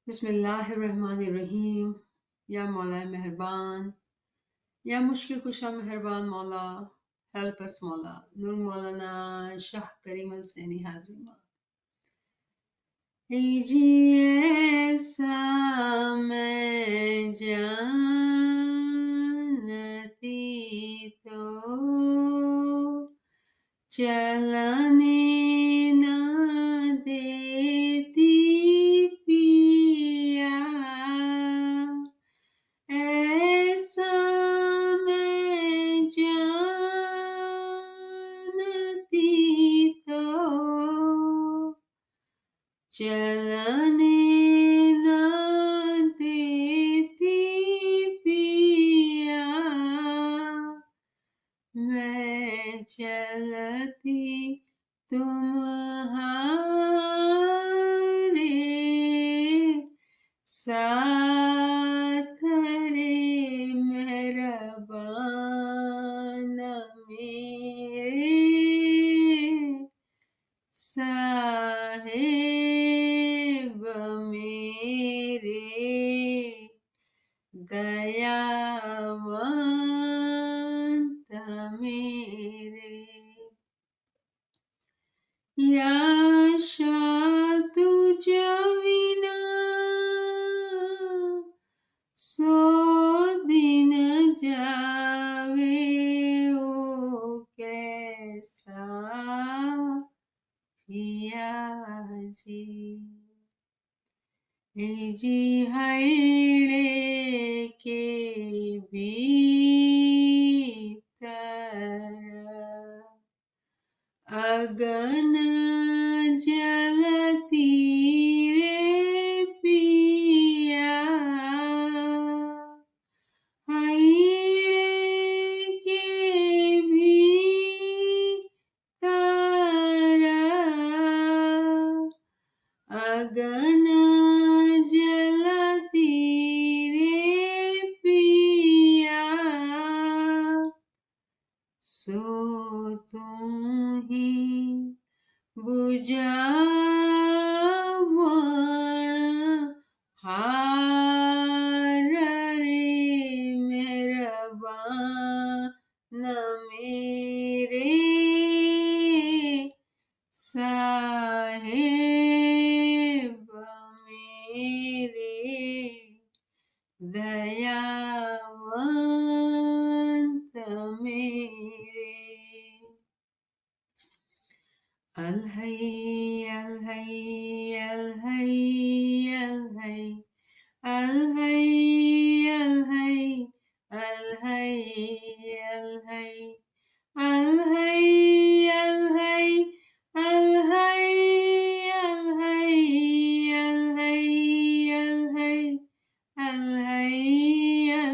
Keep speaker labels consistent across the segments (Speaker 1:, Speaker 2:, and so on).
Speaker 1: बिस्मिल्लाहिर्रहमानिर्रहीम। या मौला मेहरबान, या मुश्किल कुशा मेहरबान मौला, हेल्प अस मौला। नूर मौलाना शाह करीम हुसैनी हाजिमा। ऐसा मैं जानती तो चलने न देती पिया, ऐसा मैं जानती तो चलने न देती पिया, मैं चलती तुम्हारे साथ रे मेहरबान मेरे साहिब मेरे दयावंत मेरे। याशा तुझ्या विना सो दिन जावे ओ कैसा पियाजी। जी हैड़े के भीतर अगन जलती रे पिया, हैड़े के भीतर अगन जलती रे पिया, सो तुम ही बुझावन हार रे मेहरबान मेरे साहिब मेरे दयावंत मेरे। Al-Hayy, Al-Hayy, Al-Hayy, Al-Hayy, Al-Hayy, Al-Hayy, Al-Hayy, Al-Hayy, Al-Hayy, Al-Hayy, Al-Hayy, Al-Hayy, Al-Hayy, Al-Hayy, Al-Hayy,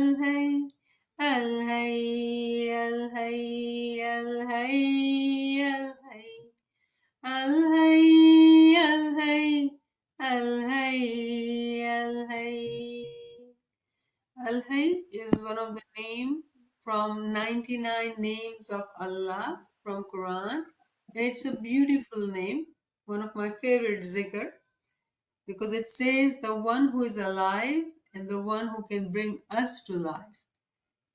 Speaker 1: Al-Hayy, Al-Hayy, Al-Hayy, Al-Hayy. Al-Hayy, Al-Hayy, Al-Hayy, Al-Hayy. Al-Hayy is one of the names from 99 names of Allah from Quran. It's a beautiful name, one of my favorite zikr, because it says the one who is alive and the one who can bring us to life.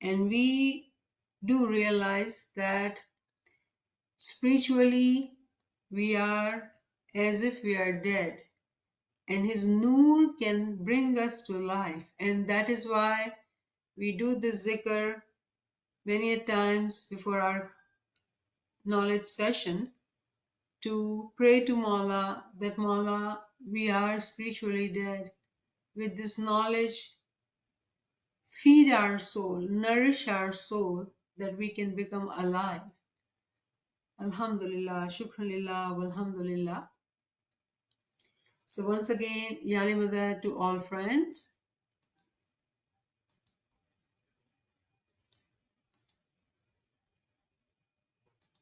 Speaker 1: And we do realize that spiritually we are as if we are dead, and his noor can bring us to life, and that is why we do this zikr many a times before our knowledge session, to pray to Mawla that Mawla, we are spiritually dead. With this knowledge, feed our soul, nourish our soul, that we can become alive. Alhamdulillah, shukranillah, walhamdulillah. So once again, Yali Madad to all friends.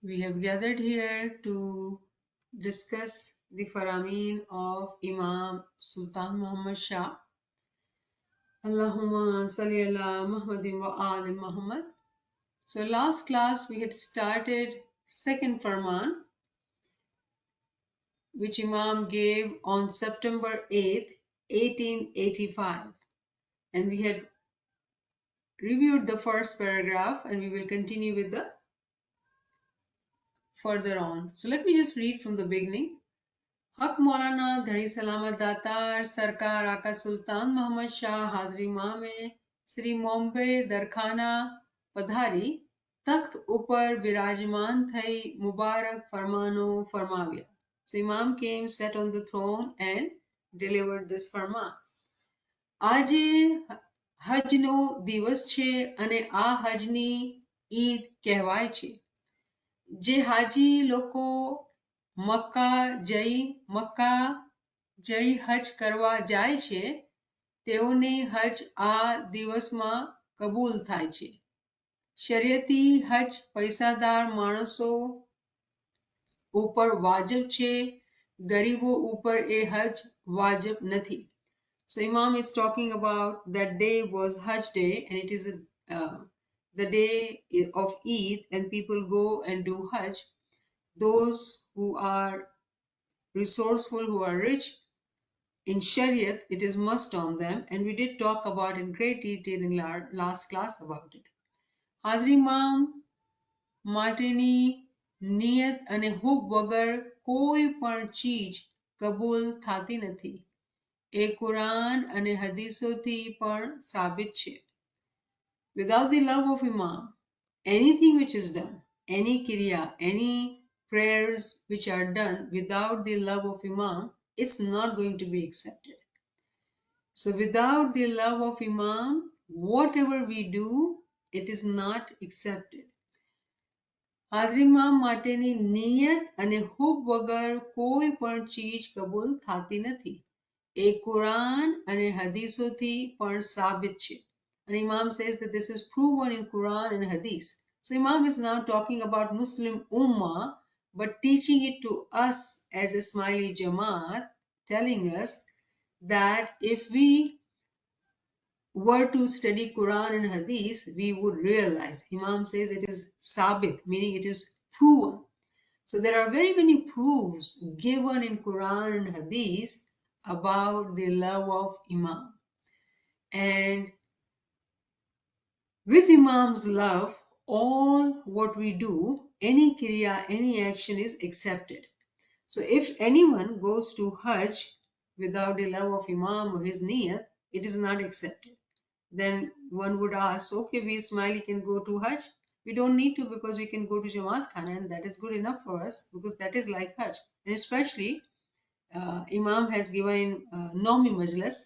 Speaker 1: We have gathered here to discuss the Farameen of Imam Sultan Muhammad Shah. Allahumma salli ala Muhammadin wa ali Muhammad. So last class we had started second Farman, which Imam gave on September 8th, 1885. And we had reviewed the first paragraph and we will continue with the further on. So let me just read from the beginning. हक मौलाना धड़ी सलामत दातार सरकार आका सुल्तान मोहम्मद शाह हाजरी माह में श्री मोम्बे दरखाना पधारी तख्त ऊपर विराजमान थई मुबारक फरमानो फरमाव्या. So Imam came, sat on the throne and delivered this farman. આજે હજનો દિવસ છે અને આ હજની ઈદ કહેવાય છે. જે હાજી લોકો મક્કા જઈ હજ કરવા જાય છે તેઓને હજ આ દિવસમાં કબૂલ થાય છે. શરીયતી હજ પૈસાદાર માણસો ઉપર વાજબ છે, ગરીબો ઉપર એ હજ વાજબ નથી. So Imam is talking about that day was Hajj day and it is the day of Eid and people go and do Hajj. Those who are resourceful, who are rich, in Shariat, it is must on them, and we did talk about in great detail in our last class about it. Hazri Imam માટેની નિયત અને હુબ વગર કોઈ પણ ચીજ કબૂલ થાતી નથી. એ કુરાન અને હદીસોથી પણ સાબિત છે. Without the love of Imam, anything which is done, any kriya, any prayers which are done without the love of Imam, it's not going to be accepted. So without the love of Imam, whatever we do, it is not accepted. હાજરીમાં માટેની નિયત અને હુબ વગર કોઈ પણ ચીજ કબૂલ થાતી નથી. એ કુરાન અને હદીસોથી પણ સાબિત છે. And Imam says that this is proven in Quran and Hadith. So Imam is now talking about Muslim Ummah, but teaching it to us as Ismaili Jamaat, telling us that if we were to study Quran and Hadith, we would realize. Imam says it is sabit, meaning it is proven. So there are very many proofs given in Quran and Hadith about the love of Imam. And with Imam's love, all what we do, any kriya, any action is accepted. So if anyone goes to Hajj without the love of Imam or his niyat, it is not accepted. Then one would ask, okay, we Ismaili can go to Hajj. We don't need to because we can go to Jamaat Khana and that is good enough for us because that is like Hajj. And especially Imam has given in Nomi Majlis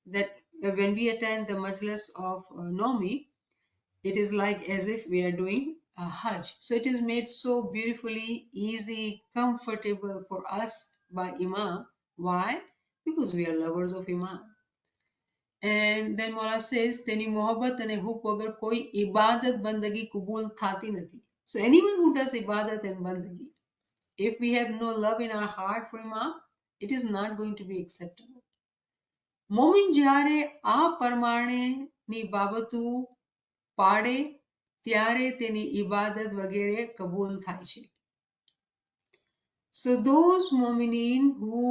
Speaker 1: that when we attend the Majlis of Nomi, it is like as if we are doing a Hajj. So it is made so beautifully, easy, comfortable for us by Imam. Why? Because we are lovers of Imam. And then Mola says, Teni mohabbat ane hub wagar koi ibadat bandagi kubul thati nathi. So anyone who does ibadat and bandagi, if we have no love in our heart for Imam, it is not going to be acceptable. Momin jare a parmane ni babatu પાડે ત્યારે તેની ઇબાદત વગેરે કબૂલ થાય છે. So those mu'mineen who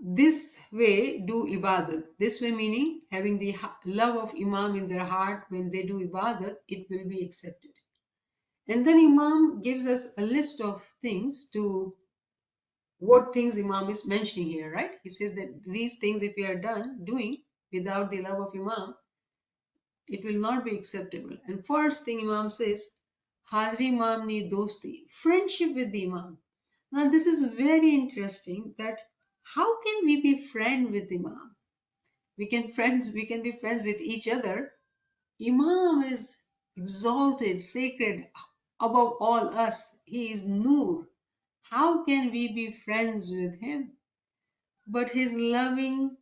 Speaker 1: this way do ibadat, this way meaning having the love of Imam in their heart, when they do ibadat, it will be accepted. And then Imam gives us a list of things to what things Imam is mentioning here, right? He says that these things if we are doing without the love of Imam, it will not be acceptable. And first thing Imam says, Hazri Imam ni dosti, friendship with the Imam. Now this is very interesting that how can we be friend with Imam? We can be friends with each other. Imam is exalted, sacred, above all us. He is Noor. How can we be friends with him? But his loving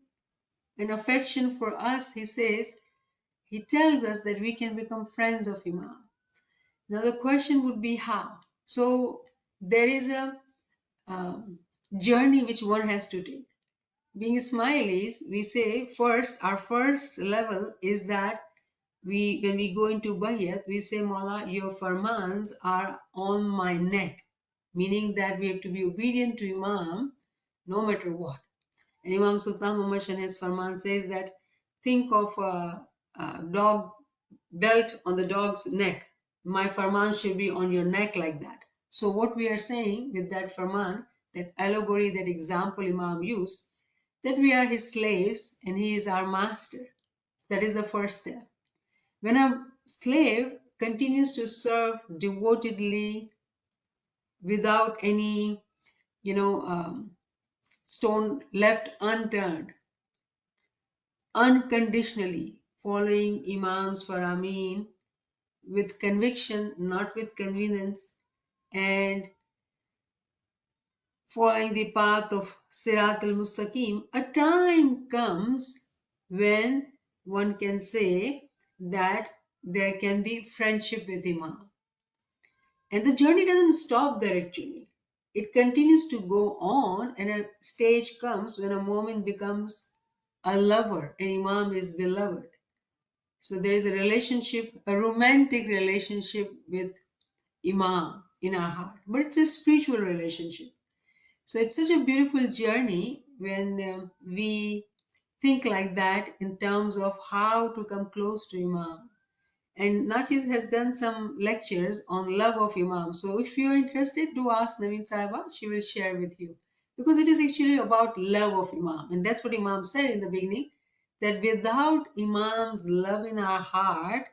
Speaker 1: and affection for us, he says, he tells us that we can become friends of Imam. Now the question would be how? So there is a journey which one has to take. Being Ismailis, we say our first level is that when we go into Bayat, we say, Mawla, your farmans are on my neck, meaning that we have to be obedient to Imam no matter what. And Imam Sultan Muhammad in his Farman says that think of a dog belt on the dog's neck. My Farman should be on your neck like that. So what we are saying with that Farman, that allegory, that example Imam used, that we are his slaves and he is our master. That is the first step. When a slave continues to serve devotedly without any, stone left unturned, unconditionally following Imams for Ameen with conviction, not with convenience, and following the path of Sirat al-Mustaqim, a time comes when one can say that there can be friendship with Imam. And the journey doesn't stop there actually. It continues to go on, and a stage comes when a moment becomes a lover, and Imam is beloved. So there is a relationship, a romantic relationship with Imam in our heart, but it's a spiritual relationship. So it's such a beautiful journey when we think like that in terms of how to come close to Imam. And Nachis has done some lectures on love of Imam. So if you're interested, do ask Naveen Sahiba. She will share with you. Because it is actually about love of Imam. And that's what Imam said in the beginning, that without Imam's love in our heart,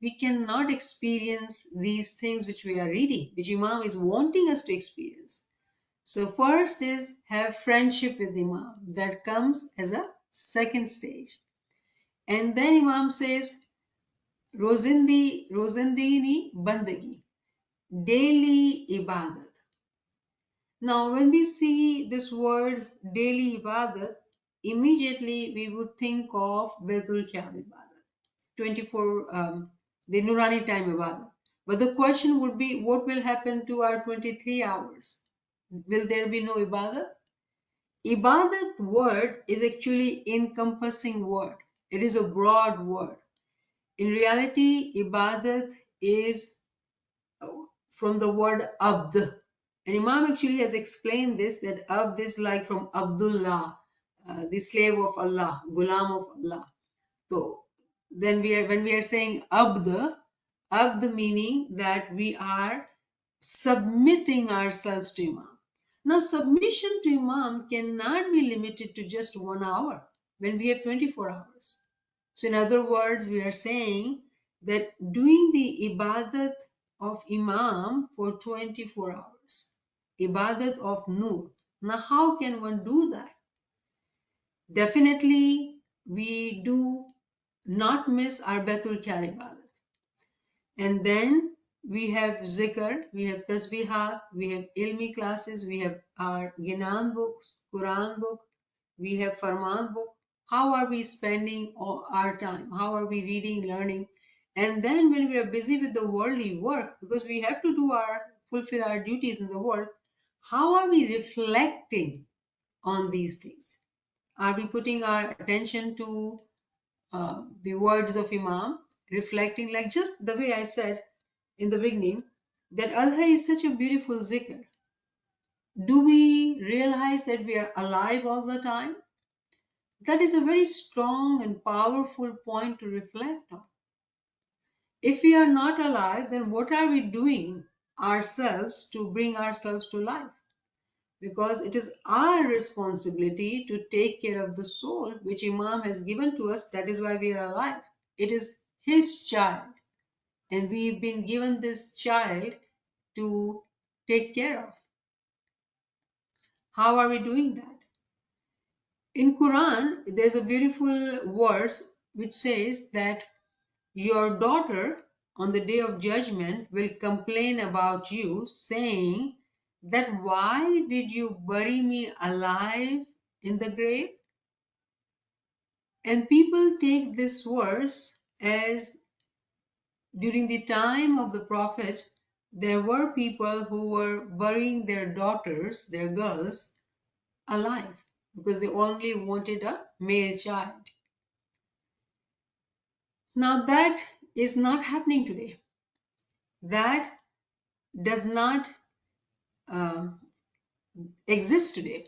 Speaker 1: we cannot experience these things which we are reading, which Imam is wanting us to experience. So first is have friendship with Imam. That comes as a second stage. And then Imam says, Rozindini Bandagi, daily ibadat. Now, when we see this word daily ibadat, immediately we would think of Baitul Khayal ibadat, 24, the Nurani time ibadat. But the question would be, what will happen to our 23 hours? Will there be no ibadat? Ibadat word is actually encompassing word. It is a broad word. In reality, ibadat is from the word abd. And Imam actually has explained this, that abd is like from Abdullah, the slave of Allah, Ghulam of Allah. So then when we are saying abd meaning that we are submitting ourselves to Imam. Now submission to Imam cannot be limited to just 1 hour when we have 24 hours. So in other words, we are saying that doing the ibadat of Imam for 24 hours, ibadat of Nur. Now how can one do that? Definitely we do not miss our Baitul Khayal ibadat. And then we have zikr, we have tasbihat, we have ilmi classes, we have our Ginan books, Quran book, we have Farman book. How are we spending our time? How are we reading, learning? And then when we are busy with the worldly work, because we have to fulfill our duties in the world, how are we reflecting on these things? Are we putting our attention to the words of Imam, reflecting like just the way I said in the beginning, that Allah is such a beautiful zikr. Do we realize that we are alive all the time? That is a very strong and powerful point to reflect on. If we are not alive, then what are we doing ourselves to bring ourselves to life? Because it is our responsibility to take care of the soul which Imam has given to us. That is why we are alive. It is his child, and we've been given this child to take care of. How are we doing that? In Quran, there's a beautiful verse which says that your daughter on the day of judgment will complain about you, saying that why did you bury me alive in the grave? And people take this verse as during the time of the Prophet, there were people who were burying their daughters, their girls, alive because they only wanted a male child. Now that is not happening today. That does not exist today.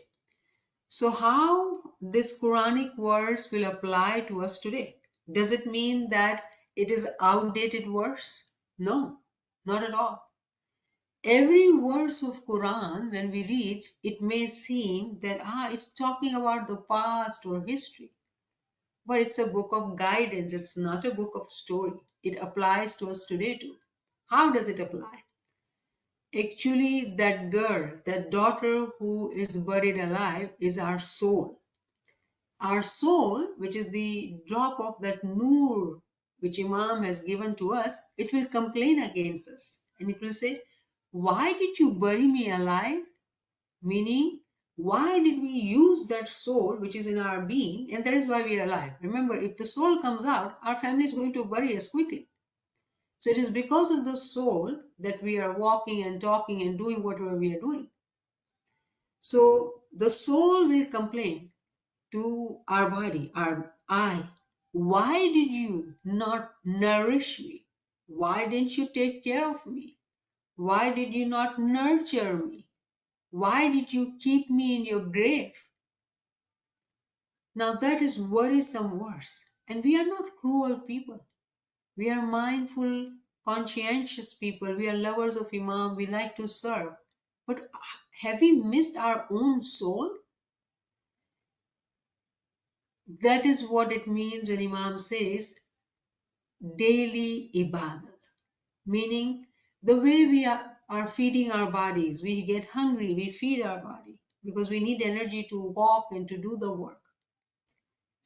Speaker 1: So how this Quranic verse will apply to us today? Does it mean that it is outdated verse? No, not at all. Every verse of Quran, when we read, it may seem that it's talking about the past or history, but it's a book of guidance. It's not a book of story. It applies to us today too. How does it apply? Actually, that girl, that daughter who is buried alive is our soul. Our soul, which is the drop of that nur which Imam has given to us, it will complain against us. And it will say, why did you bury me alive? Meaning, why did we use that soul which is in our being? And that is why we are alive. Remember, if the soul comes out, our family is going to bury us quickly. So it is because of the soul that we are walking and talking and doing whatever we are doing. So the soul will complain to our body, our eye, why did you not nourish me? Why didn't you take care of me? Why did you not nurture me? Why did you keep me in your grave? Now that is worrisome verse. And we are not cruel people. We are mindful, conscientious people. We are lovers of Imam. We like to serve. But have we missed our own soul? That is what it means when Imam says daily ibadat, meaning the way we are feeding our bodies. We get hungry, we feed our body because we need energy to walk and to do the work.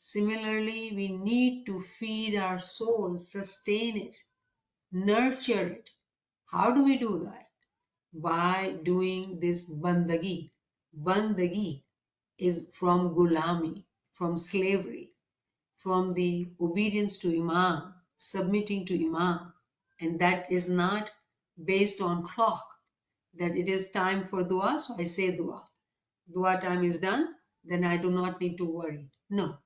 Speaker 1: Similarly, we need to feed our soul, sustain it, nurture it. How do we do that? By doing this bandagi. Bandagi is from gulami, from slavery, from the obedience to Imam, submitting to Imam. And that is not based on clock, that it is time for dua, so I say dua. Dua time is done, then I do not need to worry. No,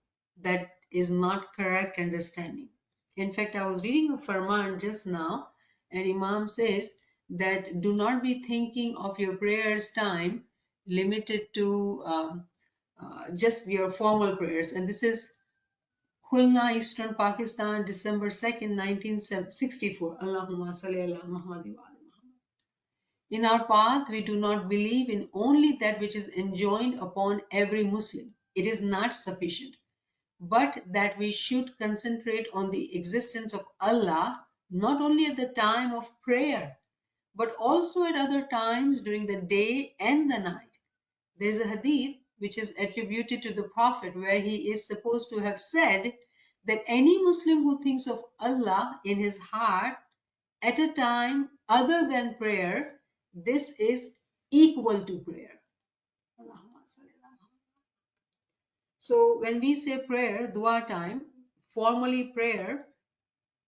Speaker 1: that is not correct understanding. In fact, I was reading a Farman just now, and Imam says that do not be thinking of your prayers time limited to just your formal prayers. And this is Khulna, Eastern Pakistan, December 2nd, 1964. Allahumma salli ala Muhammad wa ala Muhammad. In our path, we do not believe in only that which is enjoined upon every Muslim. It is not sufficient, but that we should concentrate on the existence of Allah not only at the time of prayer, but also at other times during the day and the night. There is a hadith which is attributed to the Prophet where he is supposed to have said that any Muslim who thinks of Allah in his heart at a time other than prayer, this is equal to prayer. So when we say prayer, dua time, formally prayer,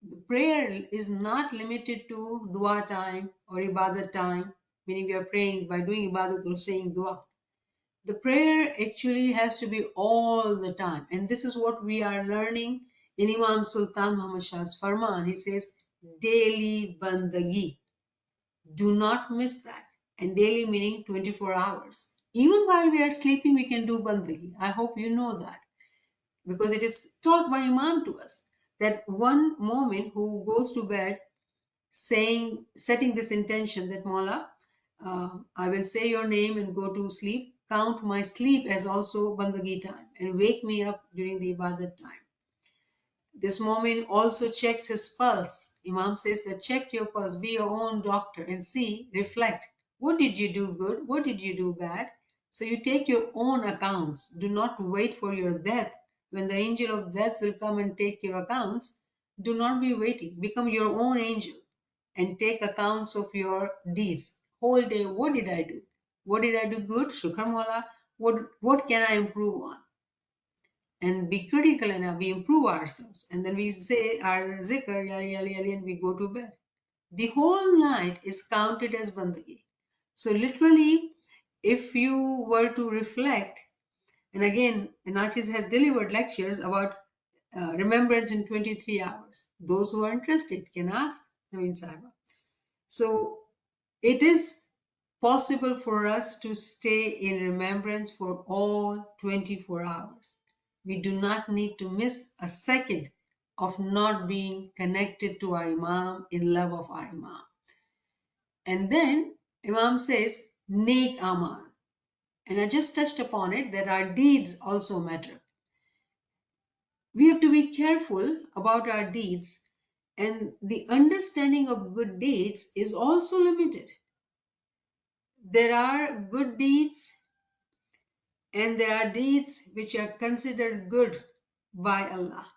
Speaker 1: the prayer is not limited to dua time or ibadat time, meaning we are praying by doing ibadat or saying dua. The prayer actually has to be all the time. And this is what we are learning in Imam Sultan Muhammad Shah's Farman. He says, daily bandagi. Do not miss that. And daily meaning 24 hours. Even while we are sleeping, we can do bandagi. I hope you know that. Because it is taught by Imam to us that one moment who goes to bed setting this intention that Mawla, I will say your name and go to sleep. Count my sleep as also bandagi time and wake me up during the ibadat time. This moment also checks his pulse. Imam says that check your pulse, be your own doctor and see, reflect. What did you do good? What did you do bad? So you take your own accounts. Do not wait for your death. When the angel of death will come and take your accounts, do not be waiting. Become your own angel and take accounts of your deeds. Whole day, what did I do? What did I do good? Shukr Mawla. What can I improve on? And be critical enough, we improve ourselves. And then we say our zikr, yali, yali, yali, and we go to bed. The whole night is counted as bandagi. So literally, if you were to reflect, and again, Nachis has delivered lectures about remembrance in 23 hours. Those who are interested can ask Naveen Sahiba. So it is possible for us to stay in remembrance for all 24 hours. We do not need to miss a second of not being connected to our Imam, in love of our Imam. And then Imam says, Neek Amal. And I just touched upon it, that our deeds also matter. We have to be careful about our deeds, and the understanding of good deeds is also limited. There are good deeds and there are deeds which are considered good by Allah.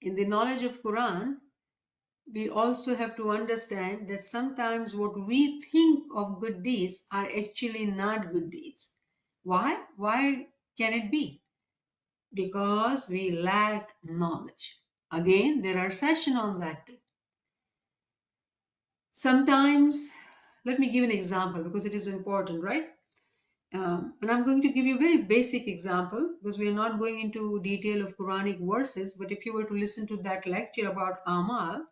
Speaker 1: In the knowledge of Quran, we also have to understand that sometimes what we think of good deeds are actually not good deeds. Why? Why can it be? Because we lack knowledge. Again, there are sessions on that too. Sometimes, let me give an example because it is important, right? And I'm going to give you a very basic example because we are not going into detail of Quranic verses, but if you were to listen to that lecture about Amal,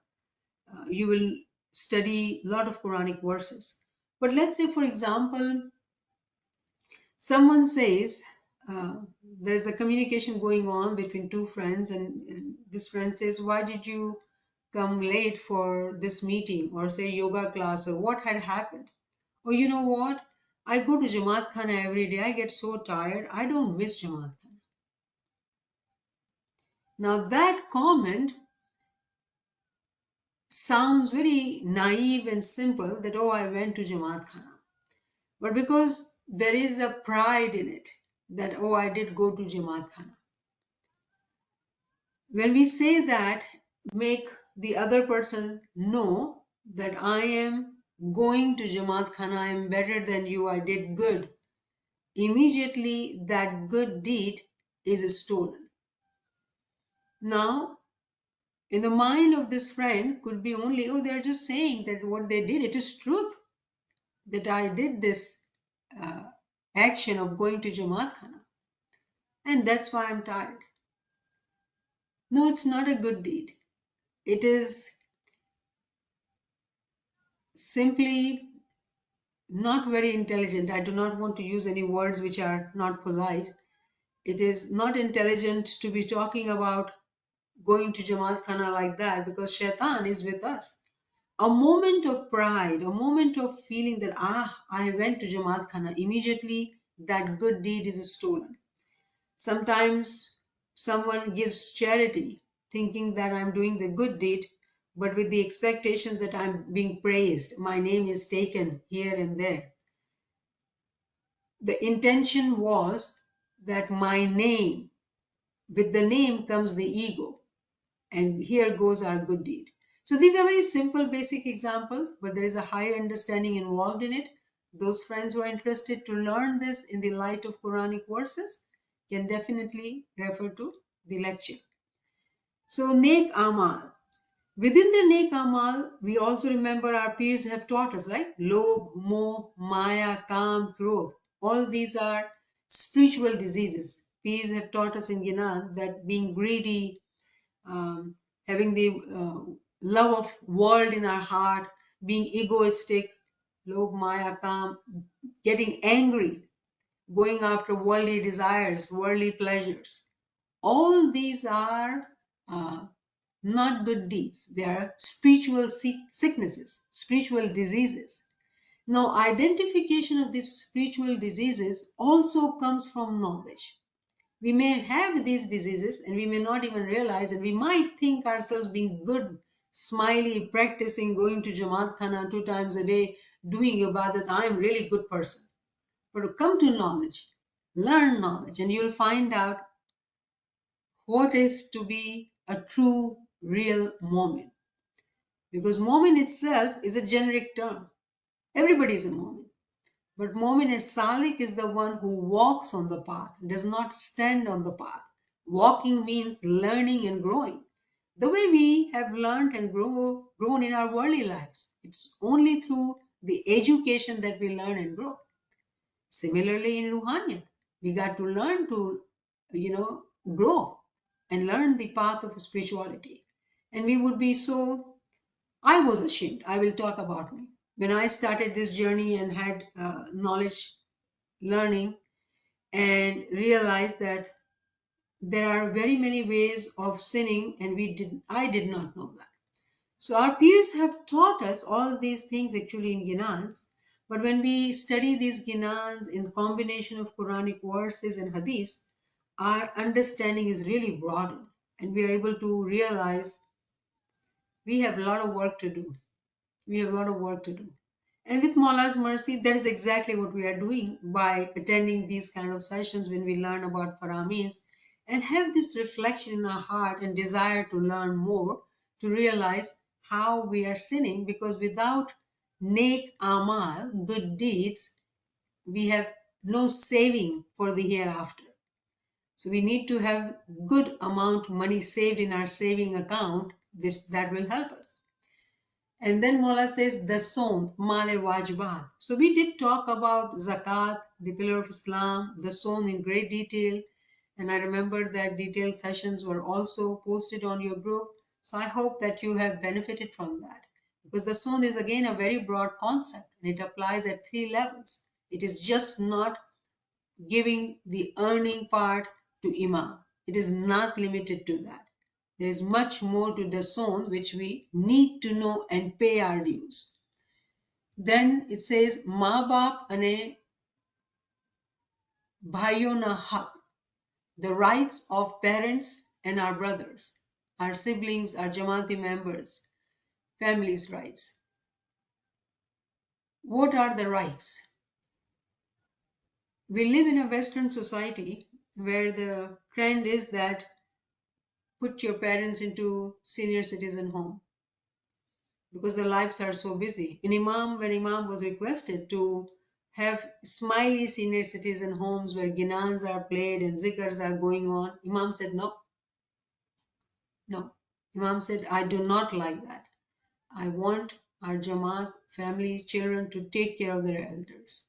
Speaker 1: you will study a lot of Quranic verses. But let's say, for example, someone says there's a communication going on between two friends, and this friend says, why did you come late for this meeting, or say yoga class, or what had happened? Or you know what? I go to Jamaat Khana every day. I get so tired. I don't miss Jamaat Khana. Now that comment sounds very naive and simple that, oh, I went to Jamaat Khana. But because there is a pride in it that, oh, I did go to Jamaat Khana. When we say that, make the other person know that I am going to Jamaat Khana, I am better than you, I did good. Immediately that good deed is stolen. Now, in the mind of this friend could be only, oh, they're just saying that what they did, it is truth that I did this action of going to Jamaat Khana, and that's why I'm tired. No, it's not a good deed. It is simply not very intelligent. I do not want to use any words which are not polite. It is not intelligent to be talking about going to Jamaat Khana like that, because Shaitan is with us. A moment of pride, a moment of feeling that, I went to Jamaat Khana, immediately that good deed is stolen. Sometimes someone gives charity thinking that I'm doing the good deed, but with the expectation that I'm being praised. My name is taken here and there. The intention was that my name, with the name comes the ego, and here goes our good deed. So these are very simple, basic examples, but there is a higher understanding involved in it. Those friends who are interested to learn this in the light of Quranic verses can definitely refer to the lecture. So Nek Amal. Within the Nek Amal, we also remember our peers have taught us, right? Lobh, Moh, Maya, Kam, Krodh. All these are spiritual diseases. Peers have taught us in Gyanan that being greedy, having the love of world in our heart, being egoistic, Lobh, Maya, Kam, getting angry, going after worldly desires, worldly pleasures. All these are not good deeds. They are spiritual sicknesses, spiritual diseases. Now, identification of these spiritual diseases also comes from knowledge. We may have these diseases and we may not even realize, and we might think ourselves being good, smiley, practicing, going to Jamaat Khana 2 times a day, doing ibadat. I am really good person. But come to knowledge, learn knowledge, and you'll find out what is to be a true, real moment. Because moment itself is a generic term. Everybody is a moment. But Momin as Salik is the one who walks on the path, does not stand on the path. Walking means learning and growing. The way we have learned and grown in our worldly lives. It's only through the education that we learn and grow. Similarly in Ruhaniyat, we got to learn to, grow and learn the path of spirituality. And we would be so, I was ashamed. I will talk about me. When I started this journey and had knowledge learning and realized that there are very many ways of sinning, and I did not know that. So our peers have taught us all these things actually in Ginans, but when we study these Ginans in combination of Quranic verses and Hadith, our understanding is really broadened, and we are able to realize we have a lot of work to do. We have a lot of work to do. And with Maula's mercy, that is exactly what we are doing by attending these kind of sessions when we learn about Faramins and have this reflection in our heart and desire to learn more, to realize how we are sinning, because without Nek Amal, good deeds, we have no saving for the hereafter. So we need to have good amount of money saved in our saving account. That will help us. And then Mola says the Som, Male Wajibat. So we did talk about Zakat, the pillar of Islam, the Som in great detail. And I remember that detailed sessions were also posted on your group. So I hope that you have benefited from that. Because the Som is again a very broad concept and it applies at 3 levels. It is just not giving the earning part to Imam. It is not limited to that. There is much more to the Som which we need to know and pay our dues. Then it says, Ma Baap ane bhaiyo na haq, the rights of parents and our brothers, our siblings, our Jamaati members, families' rights. What are the rights? We live in a Western society where the trend is that put your parents into senior citizen home because their lives are so busy. When Imam was requested to have smiley senior citizen homes where ginans are played and zikrs are going on, Imam said no. No. Imam said, I do not like that. I want our Jamaat, families, children to take care of their elders.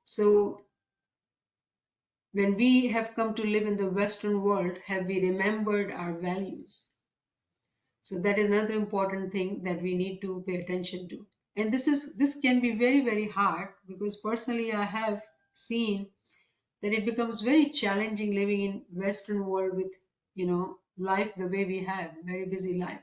Speaker 1: So when we have come to live in the Western world, have we remembered our values? So that is another important thing that we need to pay attention to. And this can be very, very hard, because personally I have seen that it becomes very challenging living in Western world with, life the way we have, very busy life.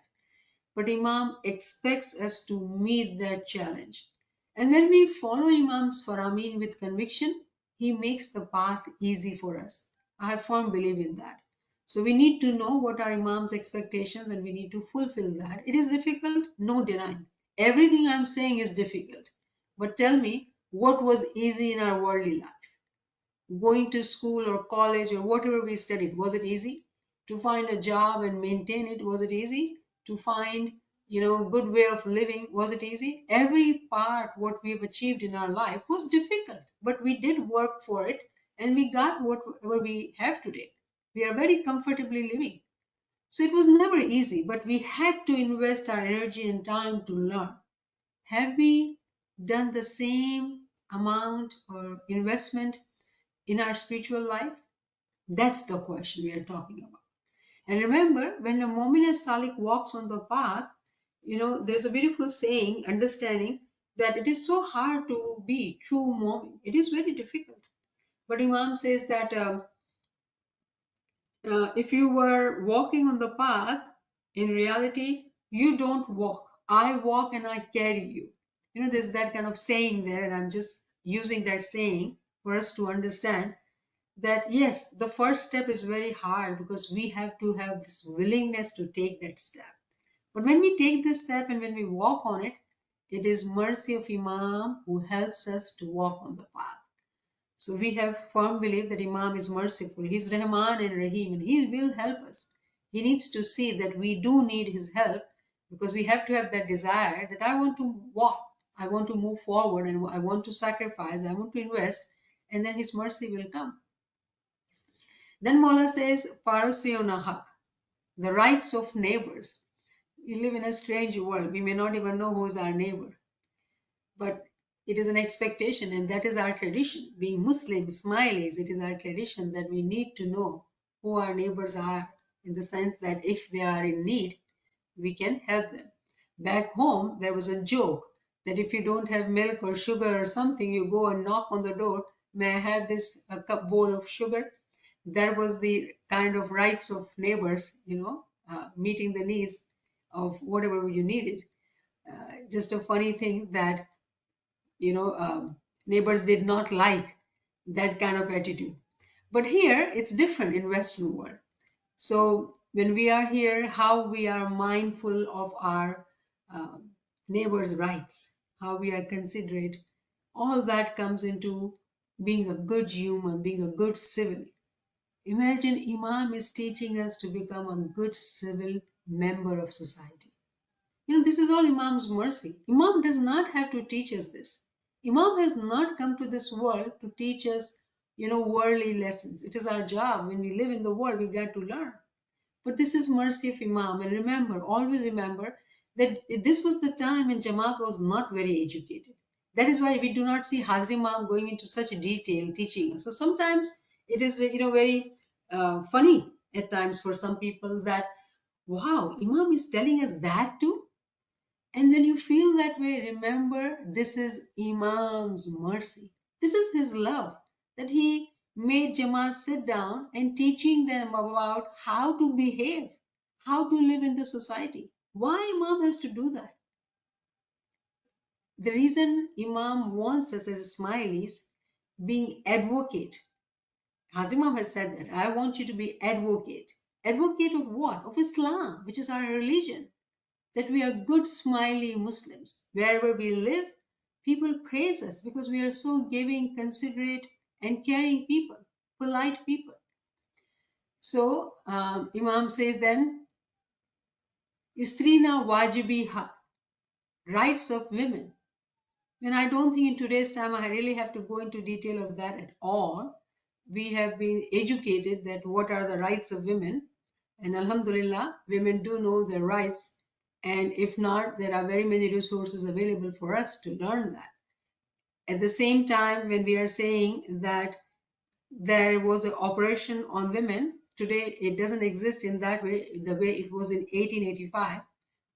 Speaker 1: But Imam expects us to meet that challenge. And when we follow Imam's Faramin with conviction, he makes the path easy for us. I have firm belief in that. So we need to know what are Imam's expectations and we need to fulfill that. It is difficult, no denying. Everything I'm saying is difficult. But tell me, what was easy in our worldly life? Going to school or college or whatever we studied, was it easy? To find a job and maintain it, was it easy? To find, good way of living, was it easy? Every part what we've achieved in our life was difficult, but we did work for it and we got whatever we have today. We are very comfortably living. So it was never easy, but we had to invest our energy and time to learn. Have we done the same amount or investment in our spiritual life? That's the question we are talking about. And remember, when a Mu'min Salik walks on the path, there's a beautiful saying, understanding that it is so hard to be true Mu'min. It is very difficult. But Imam says that if you were walking on the path, in reality, you don't walk. I walk and I carry you. There's that kind of saying there, and I'm just using that saying for us to understand that yes, the first step is very hard because we have to have this willingness to take that step. But when we take this step and when we walk on it, it is mercy of Imam who helps us to walk on the path. So we have firm belief that Imam is merciful. He's Rahman and Rahim, and he will help us. He needs to see that we do need his help, because we have to have that desire that I want to walk, I want to move forward, and I want to sacrifice, I want to invest, and then his mercy will come. Then Mola says, Parasiyona haq, the rights of neighbors. We live in a strange world. We may not even know who is our neighbor. But it is an expectation, and that is our tradition. Being Muslims, Smileys, it is our tradition that we need to know who our neighbors are, in the sense that if they are in need, we can help them. Back home, there was a joke that if you don't have milk or sugar or something, you go and knock on the door, may I have this a cup bowl of sugar? That was the kind of rights of neighbors, meeting the needs of whatever you needed. Just a funny thing that, you know, neighbors did not like that kind of attitude. But here it's different in Western world. So when we are here, how we are mindful of our um, neighbors' rights, how we are considerate, all that comes into being a good human, being a good civil. Imagine Imam is teaching us to become a good civil member of society. This is all Imam's mercy. Imam does not have to teach us this. Imam has not come to this world to teach us, worldly lessons. It is our job. When we live in the world, we got to learn. But this is mercy of Imam. And remember, always remember that this was the time when Jamaat was not very educated. That is why we do not see Hazrat Imam going into such detail teaching us. So sometimes it is, very funny at times for some people that, wow, Imam is telling us that too. And when you feel that way, remember this is Imam's mercy. This is his love that he made Jamaat sit down and teaching them about how to behave, how to live in the society. Why Imam has to do that? The reason Imam wants us as Ismailis being advocate. Hazimam has said that I want you to be advocate. Advocate of what? Of Islam, which is our religion. That we are good, smiley Muslims. Wherever we live, people praise us because we are so giving, considerate, and caring people, polite people. So Imam says then, Istrina wajibi haq, rights of women. And I don't think in today's time I really have to go into detail of that at all. We have been educated that what are the rights of women. And Alhamdulillah, women do know their rights. And if not, there are very many resources available for us to learn that. At the same time, when we are saying that there was an oppression on women, today it doesn't exist in that way, the way it was in 1885.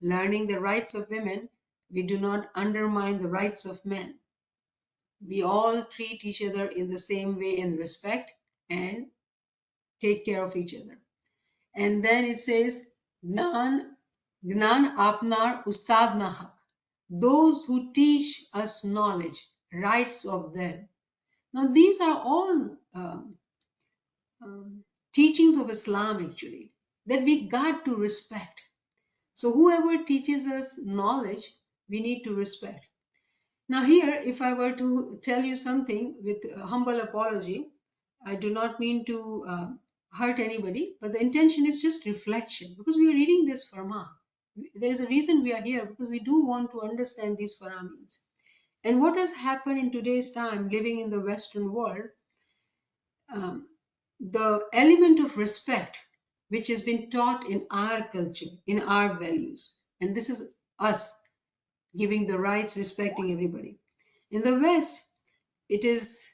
Speaker 1: Learning the rights of women, we do not undermine the rights of men. We all treat each other in the same way in respect and take care of each other. And then it says, Gnan apnar ustad na haq. Those who teach us knowledge, rights of them. Now these are all teachings of Islam actually, that we got to respect. So whoever teaches us knowledge, we need to respect. Now here, if I were to tell you something with humble apology, I do not mean to hurt anybody, but the intention is just reflection, because we are reading this Farman. There is a reason we are here, because we do want to understand these Faramins. And what has happened in today's time, living in the Western world, the element of respect, which has been taught in our culture, in our values, and this is us giving the rights, respecting everybody. In the West, it is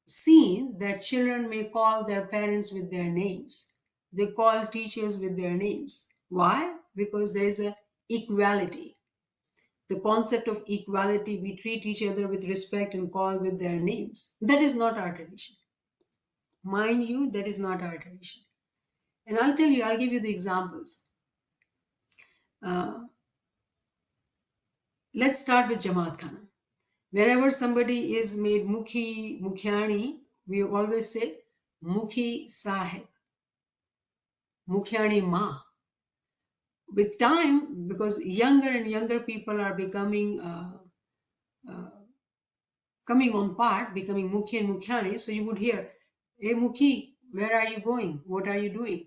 Speaker 1: seen that children may call their parents with their names. They call teachers with their names. Why? Because there is an equality. The concept of equality, we treat each other with respect and call with their names. That is not our tradition. Mind you, that is not our tradition. And I'll tell you, I'll give you the examples. Let's start with Jamaat Khana. Whenever somebody is made Mukhi, Mukhyani, we always say Mukhi Sahib, Mukhyani Ma. With time, because younger and younger people are becoming, coming on part, becoming Mukhi and Mukhyani, so you would hear, hey Mukhi, where are you going? What are you doing?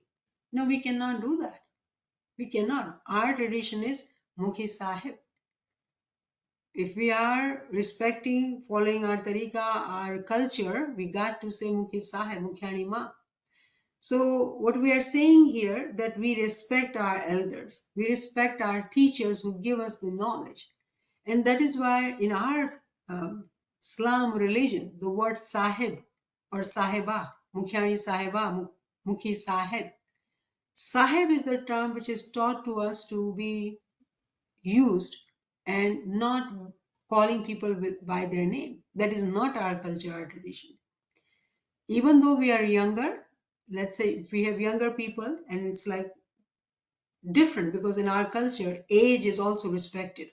Speaker 1: No, we cannot do that. We cannot. Our tradition is Mukhi Sahib. If we are respecting, following our tariqa, our culture, we got to say Mukhi Sahib, Mukhyani Ma. So what we are saying here, that we respect our elders, we respect our teachers who give us the knowledge. And that is why in our Islam religion, the word Sahib or Sahiba, Mukhyani Sahiba, Mukhi Sahib. Sahib is the term which is taught to us to be used and not calling people by their name. That is not our culture, our tradition. Even though we are younger, let's say if we have younger people, and it's like different because in our culture, age is also respected.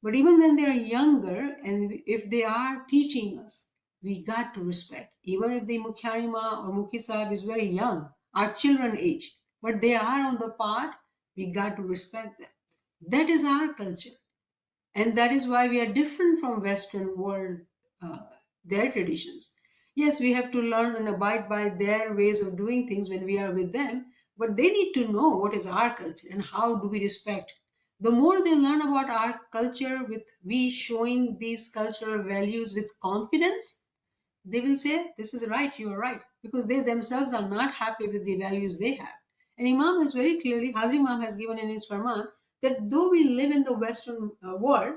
Speaker 1: But even when they are younger and if they are teaching us, we got to respect. Even if the Mukhyarima or Mukhi Sahib is very young, our children age, but they are on the path, we got to respect them. That is our culture. And that is why we are different from Western world, uh, their traditions. Yes, we have to learn and abide by their ways of doing things when we are with them, but they need to know what is our culture and how do we respect. The more they learn about our culture, with we showing these cultural values with confidence, they will say, this is right, you are right, because they themselves are not happy with the values they have. And Imam has very clearly, Haji Imam has given in his Farman, that though we live in the Western world,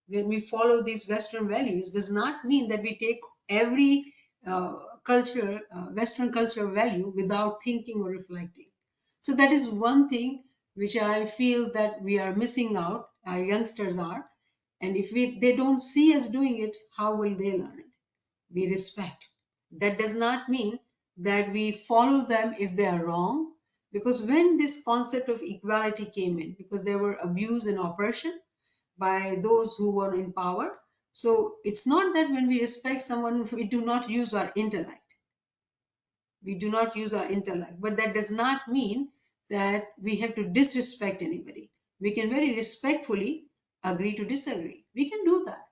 Speaker 1: when we follow these Western values, does not mean that we take every Western culture value without thinking or reflecting. So that is one thing which I feel that we are missing out, our youngsters are. And if they don't see us doing it, how will they learn it? We respect. That does not mean that we follow them if they are wrong, because when this concept of equality came in, because there were abuse and oppression by those who were in power. So it's not that when we respect someone, we do not use our intellect. We do not use our intellect, but that does not mean that we have to disrespect anybody. We can very respectfully agree to disagree. We can do that.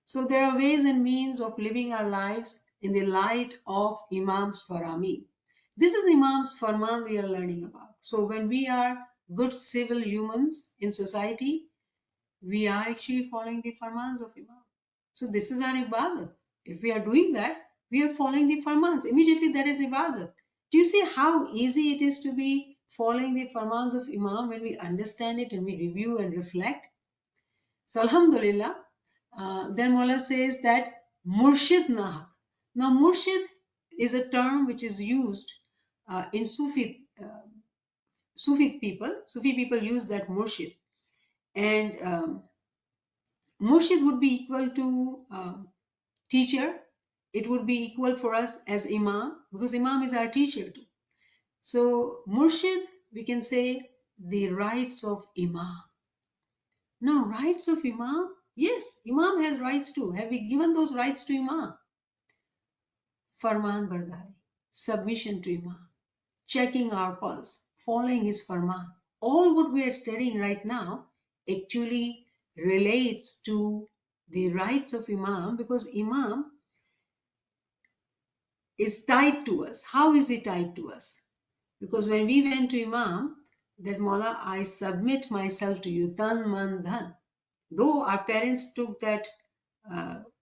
Speaker 1: So there are ways and means of living our lives in the light of Imam's Farami. This is Imam's Farman we are learning about. So when we are good civil humans in society, we are actually following the Farmans of Imam. So this is our ibadat. If we are doing that, we are following the Farmans. Immediately that is ibadat. Do you see how easy it is to be following the Farmans of Imam when we understand it and we review and reflect? So Alhamdulillah, then Mullah says that Murshid Nahak. Now Murshid is a term which is used in Sufi people. Sufi people use that Murshid. And Murshid would be equal to teacher. It would be equal for us as Imam, because Imam is our teacher too. So Murshid, we can say the rights of Imam. Now, rights of Imam, yes, Imam has rights too. Have we given those rights to Imam? Farman Bardari, submission to Imam, checking our pulse, following his Farman. All what we are studying right now actually relates to the rights of Imam, because Imam is tied to us. How is he tied to us? Because when we went to Imam, that Mawla, I submit myself to you, tan man dhan. Though our parents took that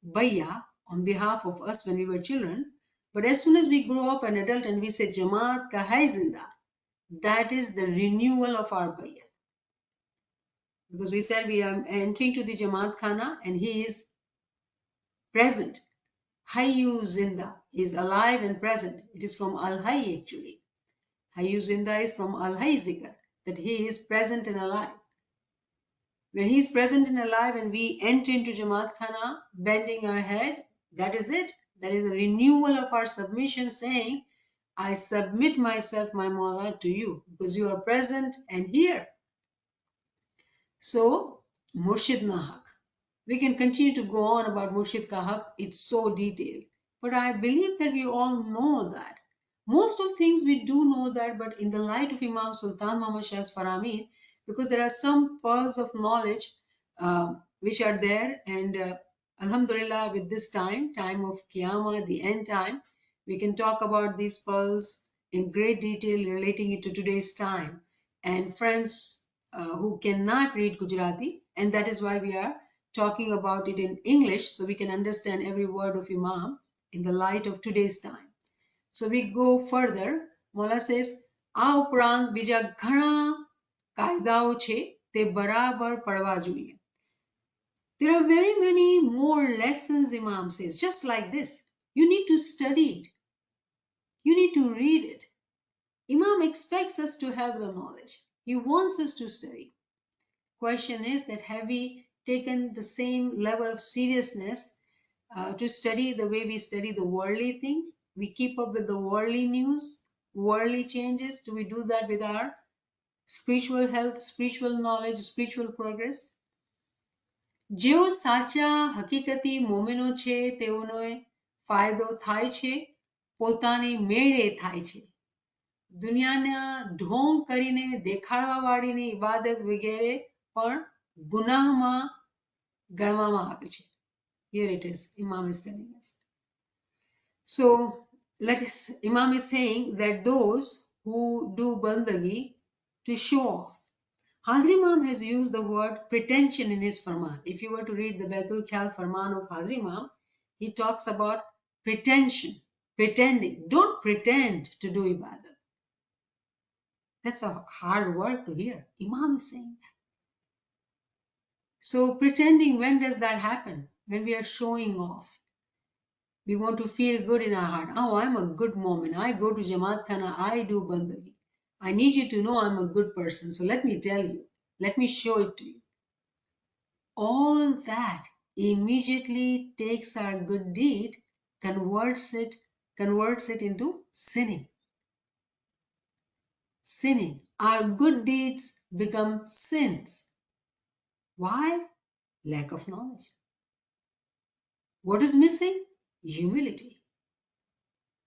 Speaker 1: bayya on behalf of us when we were children, but as soon as we grow up an adult and we say Jamaat ka hai zinda, that is the renewal of our bayya. Because we said we are entering to the Jamaat Khana and he is present. Hayyu zinda is alive and present. It is from Al Hayy actually. Hayyu zinda is from Al Hayy zikr, that he is present and alive. When he is present and alive and we enter into Jamaat Khana, bending our head, that is it. That is a renewal of our submission, saying, I submit myself, my Mawla, to you, because you are present and here. So, Murshid na haq. We can continue to go on about Murshid ka haq. It's so detailed. But I believe that we all know that. Most of things we do know that, but in the light of Imam Sultan Muhammad Shah's Faramin, because there are some pearls of knowledge which are there, and Alhamdulillah, with this time of Qiyamah, the end time, we can talk about these pearls in great detail, relating it to today's time. And friends who cannot read Gujarati, and that is why we are talking about it in English, so we can understand every word of Imam in the light of today's time. So we go further. Mola says, આ ઉપરાંત બીજા ઘણા કાયદાઓ છે તે બરાબર પડવા જોઈએ. There are very many more lessons, Imam says, just like this. You need to study it. You need to read it. Imam expects us to have the knowledge. He wants us to study. Question is that have we taken the same level of seriousness to study the way we study the worldly things? We keep up with the worldly news, worldly changes. Do we do that with our spiritual health, spiritual knowledge, spiritual progress? જેઓ સાચા હકીકતી મોમેનો છે તેઓનો ફાયદો થાય છે, પોતાની મેળે થાય છે. દુનિયાના ઢોંગ કરીને દેખાડવાવાળીની ઇબાદત વગેરે પણ ગુનાહમાં ગણવામાં આવે છે. Here it is, Imam is telling us. So, Imam is saying that those who do bandagi to show off. Hazri Imam has used the word pretension in his Farman. If you were to read the Baitul Khal Farman of Hazri Imam, he talks about pretension, pretending. Don't pretend to do ibadah. That's a hard word to hear. Imam is saying that. So pretending, when does that happen? When we are showing off. We want to feel good in our heart. Oh, I'm a good moment. I go to Jamaat Khana. I do bandagi. I need you to know I'm a good person. So let me tell you. Let me show it to you. All that immediately takes our good deed, converts it into sinning. Sinning. Our good deeds become sins. Why? Lack of knowledge. What is missing? Humility.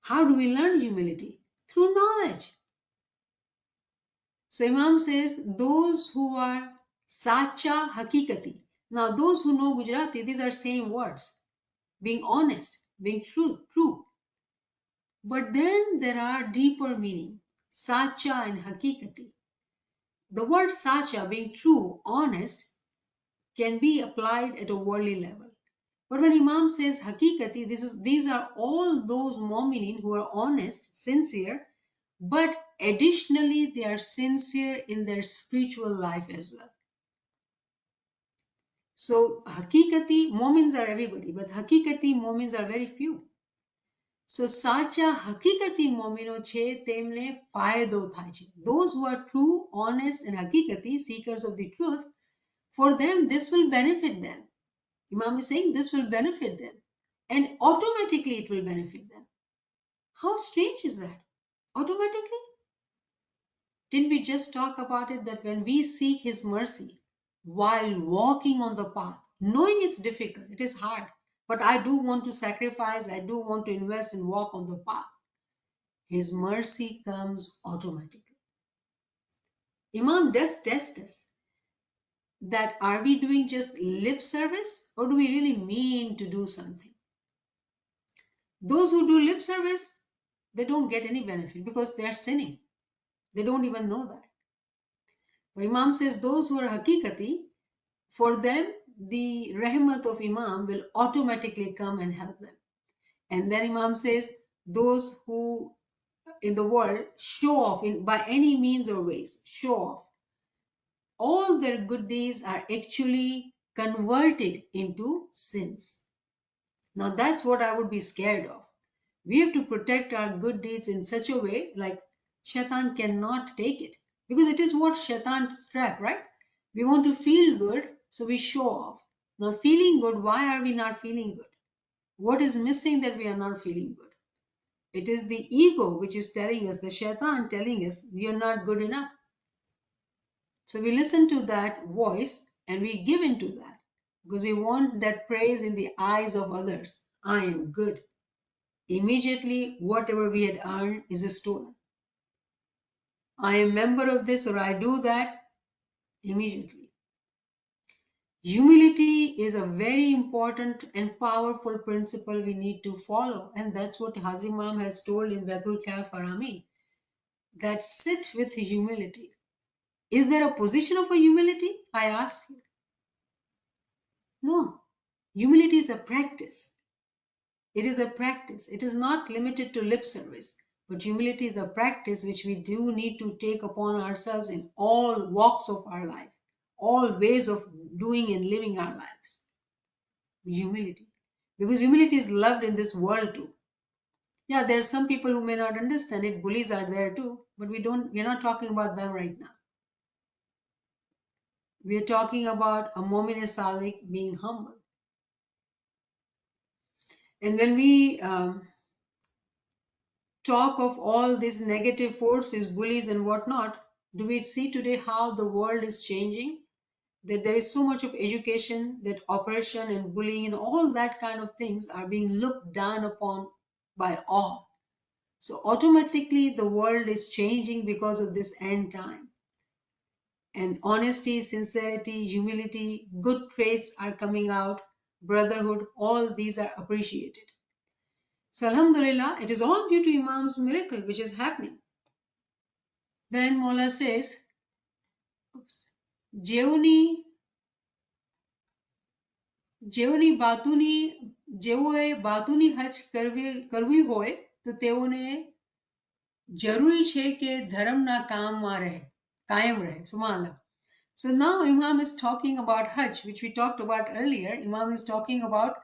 Speaker 1: How do we learn humility? Through knowledge. So Imam says, those who are sacha hakikati. Now those who know Gujarati, these are same words. Being honest, being true. But then there are deeper meaning. Sacha and hakikati. The word sacha, being true, honest, can be applied at a worldly level. But when Imam says hakikati, these are all those mu'minin who are honest, sincere, but additionally they are sincere in their spiritual life as well. So hakikati mu'mins are everybody, but hakikati mu'mins are very few. So sacha hakikati mu'mino che temne faydo થાય છે. Those who are true, honest and hakikati, seekers of the truth, for them this will benefit them. Imam is saying this will benefit them, and automatically it will benefit them. How strange is that? Automatically? Didn't we just talk about it, that when we seek his mercy while walking on the path, knowing it's difficult, it is hard, but I do want to sacrifice, I do want to invest and walk on the path, his mercy comes automatically. Imam does test us, that are we doing just lip service, or do we really mean to do something? Those who do lip service, they don't get any benefit because they are sinning. They don't even know that. But Imam says those who are hakikati, for them the rahmat of Imam will automatically come and help them. And then Imam says those who in the world show off by any means or ways, show off, all their good deeds are actually converted into sins. Now that's what I would be scared of. We have to protect our good deeds in such a way, like Shaitan cannot take it, because it is what Shaitan's trap, right? We want to feel good, so we show off. Now feeling good, why are we not feeling good? What is missing that we are not feeling good? It is the ego which is telling us, the Shaitan telling us, you're not good enough. So we listen to that voice and we give into that, because we want that praise in the eyes of others. I am good. Immediately, whatever we had earned is stolen. I am member of this, or I do that, immediately. Humility is a very important and powerful principle we need to follow, and that's what Hazri Imam has told in Baitul Khal Farami, that sit with humility. Is there a position of a humility? I ask you. No. Humility is a practice. It is a practice. It is not limited to lip service, but humility is a practice which we do need to take upon ourselves in all walks of our life, all ways of doing and living our lives. Humility. Because humility is loved in this world too. Yeah, there are some people who may not understand it. Bullies are there too, but we're not talking about them right now. We are talking about a Momin Salik being humble. And when we talk of all these negative forces, bullies and whatnot, do we see today how the world is changing? That there is so much of education, that oppression and bullying and all that kind of things are being looked down upon by all. So automatically the world is changing because of this end time. And honesty, sincerity, humility, good traits are coming out, brotherhood, all these are appreciated. So Alhamdulillah, it is all due to Imam's miracle which is happening. Then Mola says, Jeoni જેઓએ બાતુની હજ કરવી હોય તો તેઓને જરૂરી છે કે ધર્મના કામમાં રહે, કાયમ રહે. સુબહાનલ્લાહ. So now Imam is talking about Hajj, which we talked about earlier. Imam is talking about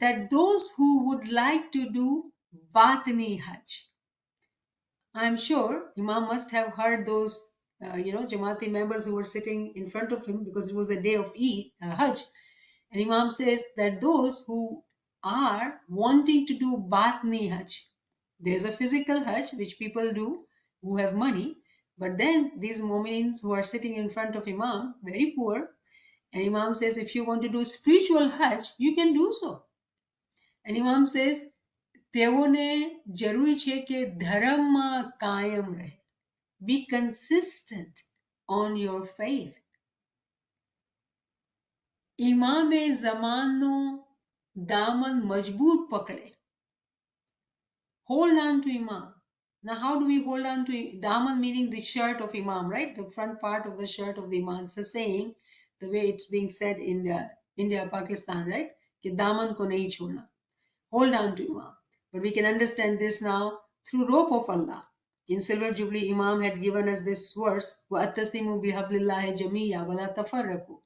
Speaker 1: that those who would like to do Batni Hajj. I'm sure Imam must have heard those, Jamaati members who were sitting in front of him because it was a day of Eid, Hajj. And Imam says that those who are wanting to do Batni Hajj, there's a physical Hajj which people do who have money, but then these Mu'minins who are sitting in front of Imam, very poor, and Imam says if you want to do spiritual Hajj, you can do so. And Imam says, તેઓને જરૂરી છે કે ધર્મમાં કાયમ રહે. Be consistent on your faith. ઇમામે ઝમાનનો દામન મજબૂત પકડે. Hold on to Imam. Now how do we hold on to daman, meaning the shirt of Imam, right? The front part of the shirt of the Imam. It's a saying, the way it's being said in India, Pakistan, right? Ki daman ko nahi chhodna. Hold on to Imam. But we can understand this now through rope of Allah. In Silver Jubilee, Imam had given us this verse, وَأَتَّسِمُوا بِحَبْلِ اللَّهِ جَمِيعًا وَلَا تَفَرَّقُوا.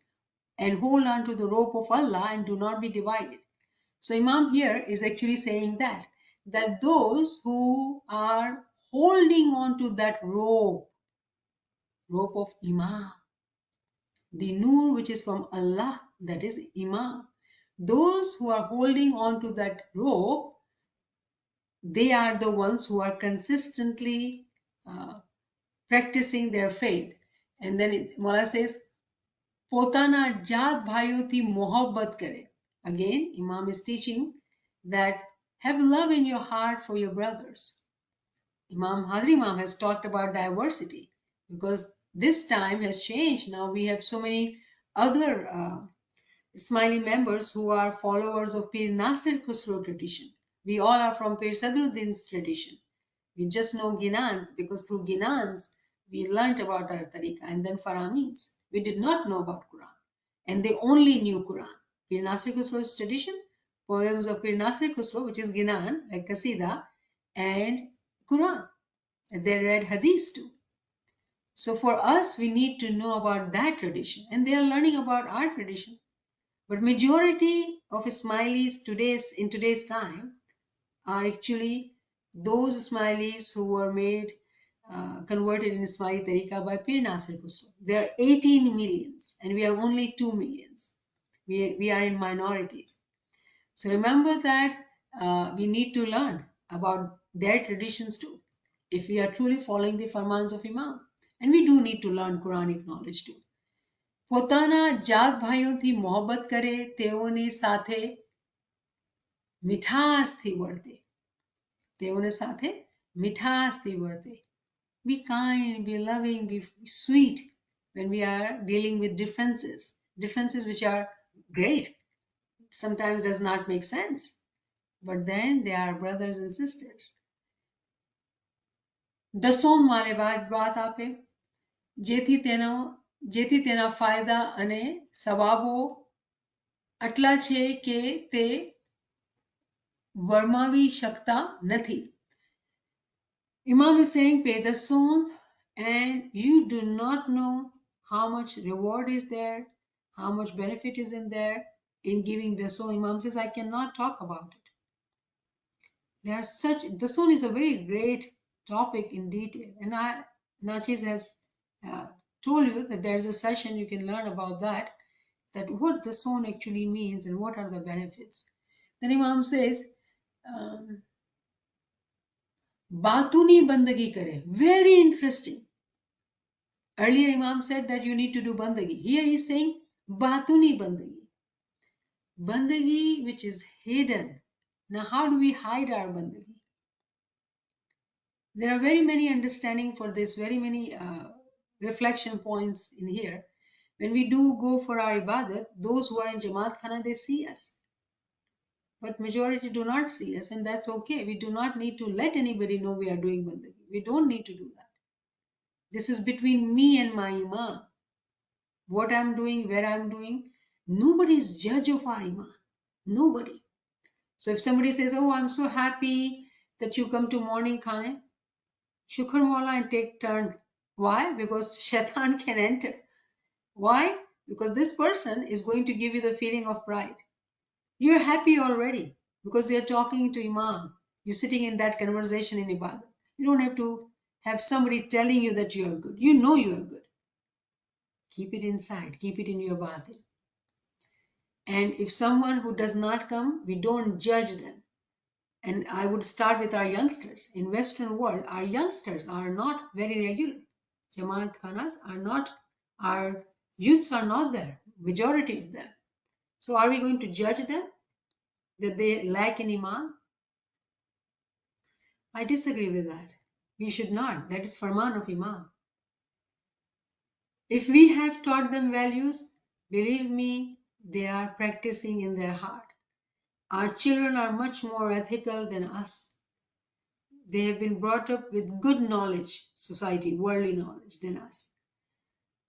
Speaker 1: And hold on to the rope of Allah and do not be divided. So Imam here is actually saying that those who are holding on to that rope of Imam, the nur which is from Allah, that is Imam, those who are holding on to that rope, they are the ones who are consistently practicing their faith. And then Mullah says, પોતાના જાત ભાઈઓથી મોહબ્બત કરે. Again, Imam is teaching that have love in your heart for your brothers. Hazri Imam has talked about diversity because this time has changed. Now we have so many other Ismaili members who are followers of Pir Nasir Khusro tradition. We all are from Pir Sadruddin's tradition. We just know Ginans because through Ginans we learnt about our tariqa, and then Faramins. We did not know about Quran, and they only knew Quran. Pir Nasir Khusro's tradition, poems of Pir Nasir Khusro, which is Ginan, like Qasida, and Quran. And they read Hadith too. So for us, we need to know about that tradition, and they are learning about our tradition. But majority of Ismailis in today's time are actually those Ismailis who were made converted in Ismaili Tariqa by Pir Nasir Khusro. There are 18 millions and we are only 2 millions. We are in minorities. So remember that we need to learn about their traditions too, if we are truly following the farmans of Imam. And we do need to learn Quranic knowledge too. પોતાના જાત ભાઈઓથી મોહબ્બત કરે, તેઓની સાથે મિઠાસથી વર્તે. તેઓની સાથે મિઠાસથી વર્તે. Be kind, be loving, be sweet when we are dealing with differences which are great. Sometimes does not make sense, but then they are brothers and sisters. દસોમ માલે વાત આપે જેથી તેના ફાયદા અને સવાબો આટલા છે કે તે વર્માવી શકતા નથી. Imam is saying, pay the sawm, and you do not know how much reward is there, how much benefit is in there in giving the sawm. Imam says, I cannot talk about it. The sawm is a very great topic in detail, and Nachis has told you that there's a session you can learn about that what the song actually means and what are the benefits. Then Imam says, Batuni bandagi kare. Very interesting. Earlier Imam said that you need to do bandagi. Here he's saying Batuni bandagi. Bandagi which is hidden. Now how do we hide our bandagi? There are very many understanding for this, very many reflection points in here. When we do go for our ibadat, those who are in Jamaat Khana, they see us. But majority do not see us, and that's okay. We do not need to let anybody know we are doing bandagi. We don't need to do that. This is between me and my Imam. What I'm doing, where I'm doing. Nobody is judge of our Imam. Nobody. So if somebody says, oh, I'm so happy that you come to morning khane, Shukr Mola and take turn. Why? Because shaitan can enter. Why? Because this person is going to give you the feeling of pride. You're happy already because you're talking to Imam. You're sitting in that conversation in Ibadah. You don't have to have somebody telling you that you're good. You know you're good. Keep it inside. Keep it in your batin. And if someone who does not come, we don't judge them. And I would start with our youngsters. In Western world, our youngsters are not very regular. Jamaat Khanas are not, our youths are not there, majority of them. So are we going to judge them that they lack an Iman? I disagree with that. We should not. That is Farman of Imam. If we have taught them values, believe me, they are practicing in their heart. Our children are much more ethical than us. They have been brought up with good knowledge, society, worldly knowledge than us.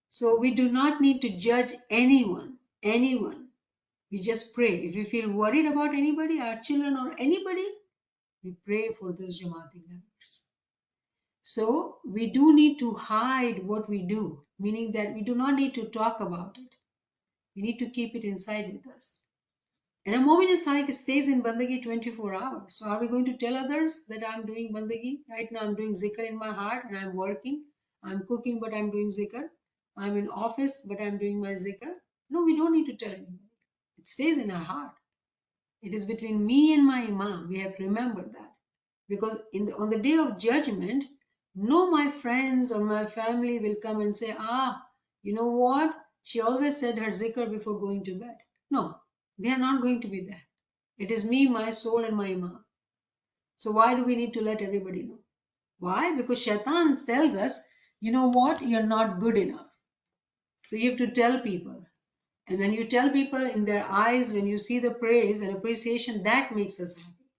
Speaker 1: So we do not need to judge anyone. We just pray. If we feel worried about anybody, our children or anybody, we pray for those Jamaati members. So we do need to hide what we do, meaning that we do not need to talk about it. We need to keep it inside with us. And a Mu'min Sadiq stays in Bandagi 24 hours. So are we going to tell others that I'm doing Bandagi? Right now I'm doing zikr in my heart and I'm working. I'm cooking but I'm doing zikr. I'm in office but I'm doing my zikr. No, we don't need to tell anybody. It stays in our heart. It is between me and my Imam. We have to remember that. Because on the day of judgment, no my friends or my family will come and say, you know what? She always said her zikr before going to bed. No. They are not going to be there. It is me, my soul, and my Imam. So why do we need to let everybody know? Why? Because Shaitan tells us, you know what? You're not good enough. So you have to tell people. And when you tell people in their eyes, when you see the praise and appreciation, that makes us happy.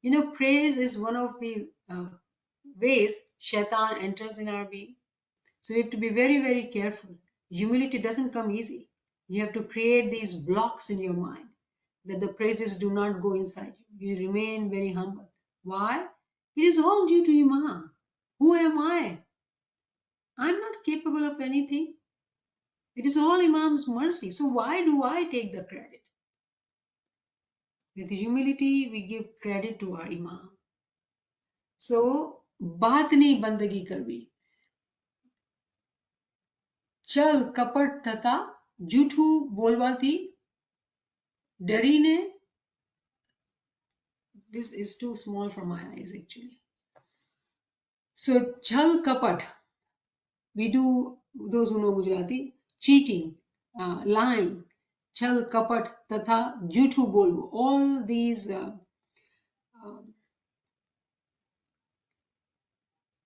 Speaker 1: You know, praise is one of the ways Shaitan enters in our being. So we have to be very, very careful. Humility doesn't come easy. You have to create these blocks in your mind that the praises do not go inside you. You remain very humble. Why? It is all due to Imam. Who am I? I'm not capable of anything. It is all Imam's mercy. So why do I take the credit? With humility, we give credit to our Imam. So, batni bandagi karvi. Chal kapat tata jhuthu bolwati darine. This is too small for my eyes actually. So chal kapat, we do, those who know Gujarati, cheating, lying, chal kapat tatha jhuthu bolwo. All these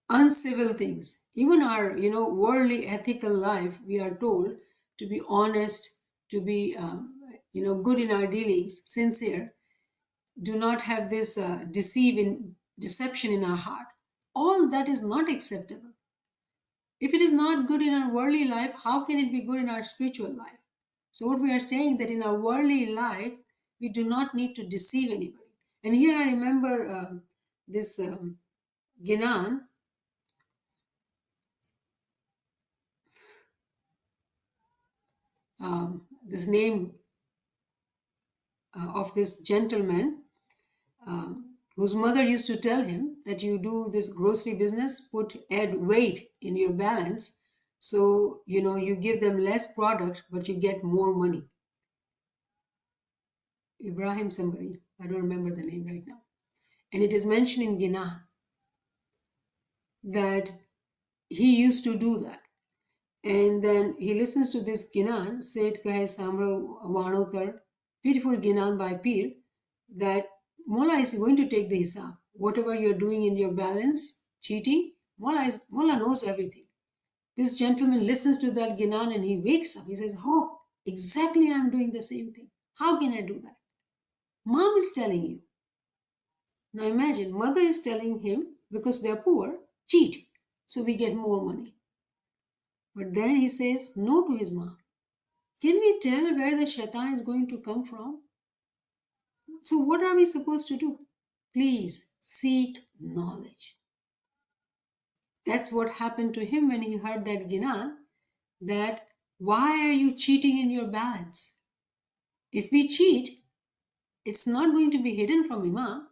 Speaker 1: uncivil things. Even our, worldly ethical life, we are told to be honest, to be, good in our dealings, sincere. Do not have this deception in our heart. All that is not acceptable. If it is not good in our worldly life, how can it be good in our spiritual life? So what we are saying that in our worldly life, we do not need to deceive anybody. And here I remember this Ginan. This name of this gentleman whose mother used to tell him that you do this grocery business, add weight in your balance So, you give them less product, but you get more money. Ibrahim somebody, I don't remember the name right now. And it is mentioned in Gina that he used to do that. And then he listens to this Ginan, Sept Kahe Samro Vanotar, beautiful Ginan by Pir, that Mola is going to take the hisab. Whatever you're doing in your balance, cheating, Mola knows everything. This gentleman listens to that Ginan and he wakes up. He says, oh, exactly, I'm doing the same thing. How can I do that? Mom is telling you. Now imagine, mother is telling him, because they're poor, cheat, so we get more money. But then he says no to his mom. Can we tell where the shaitan is going to come from? So what are we supposed to do? Please seek knowledge. That's what happened to him when he heard that Ginan, that why are you cheating in your balance? If we cheat, it's not going to be hidden from Imam.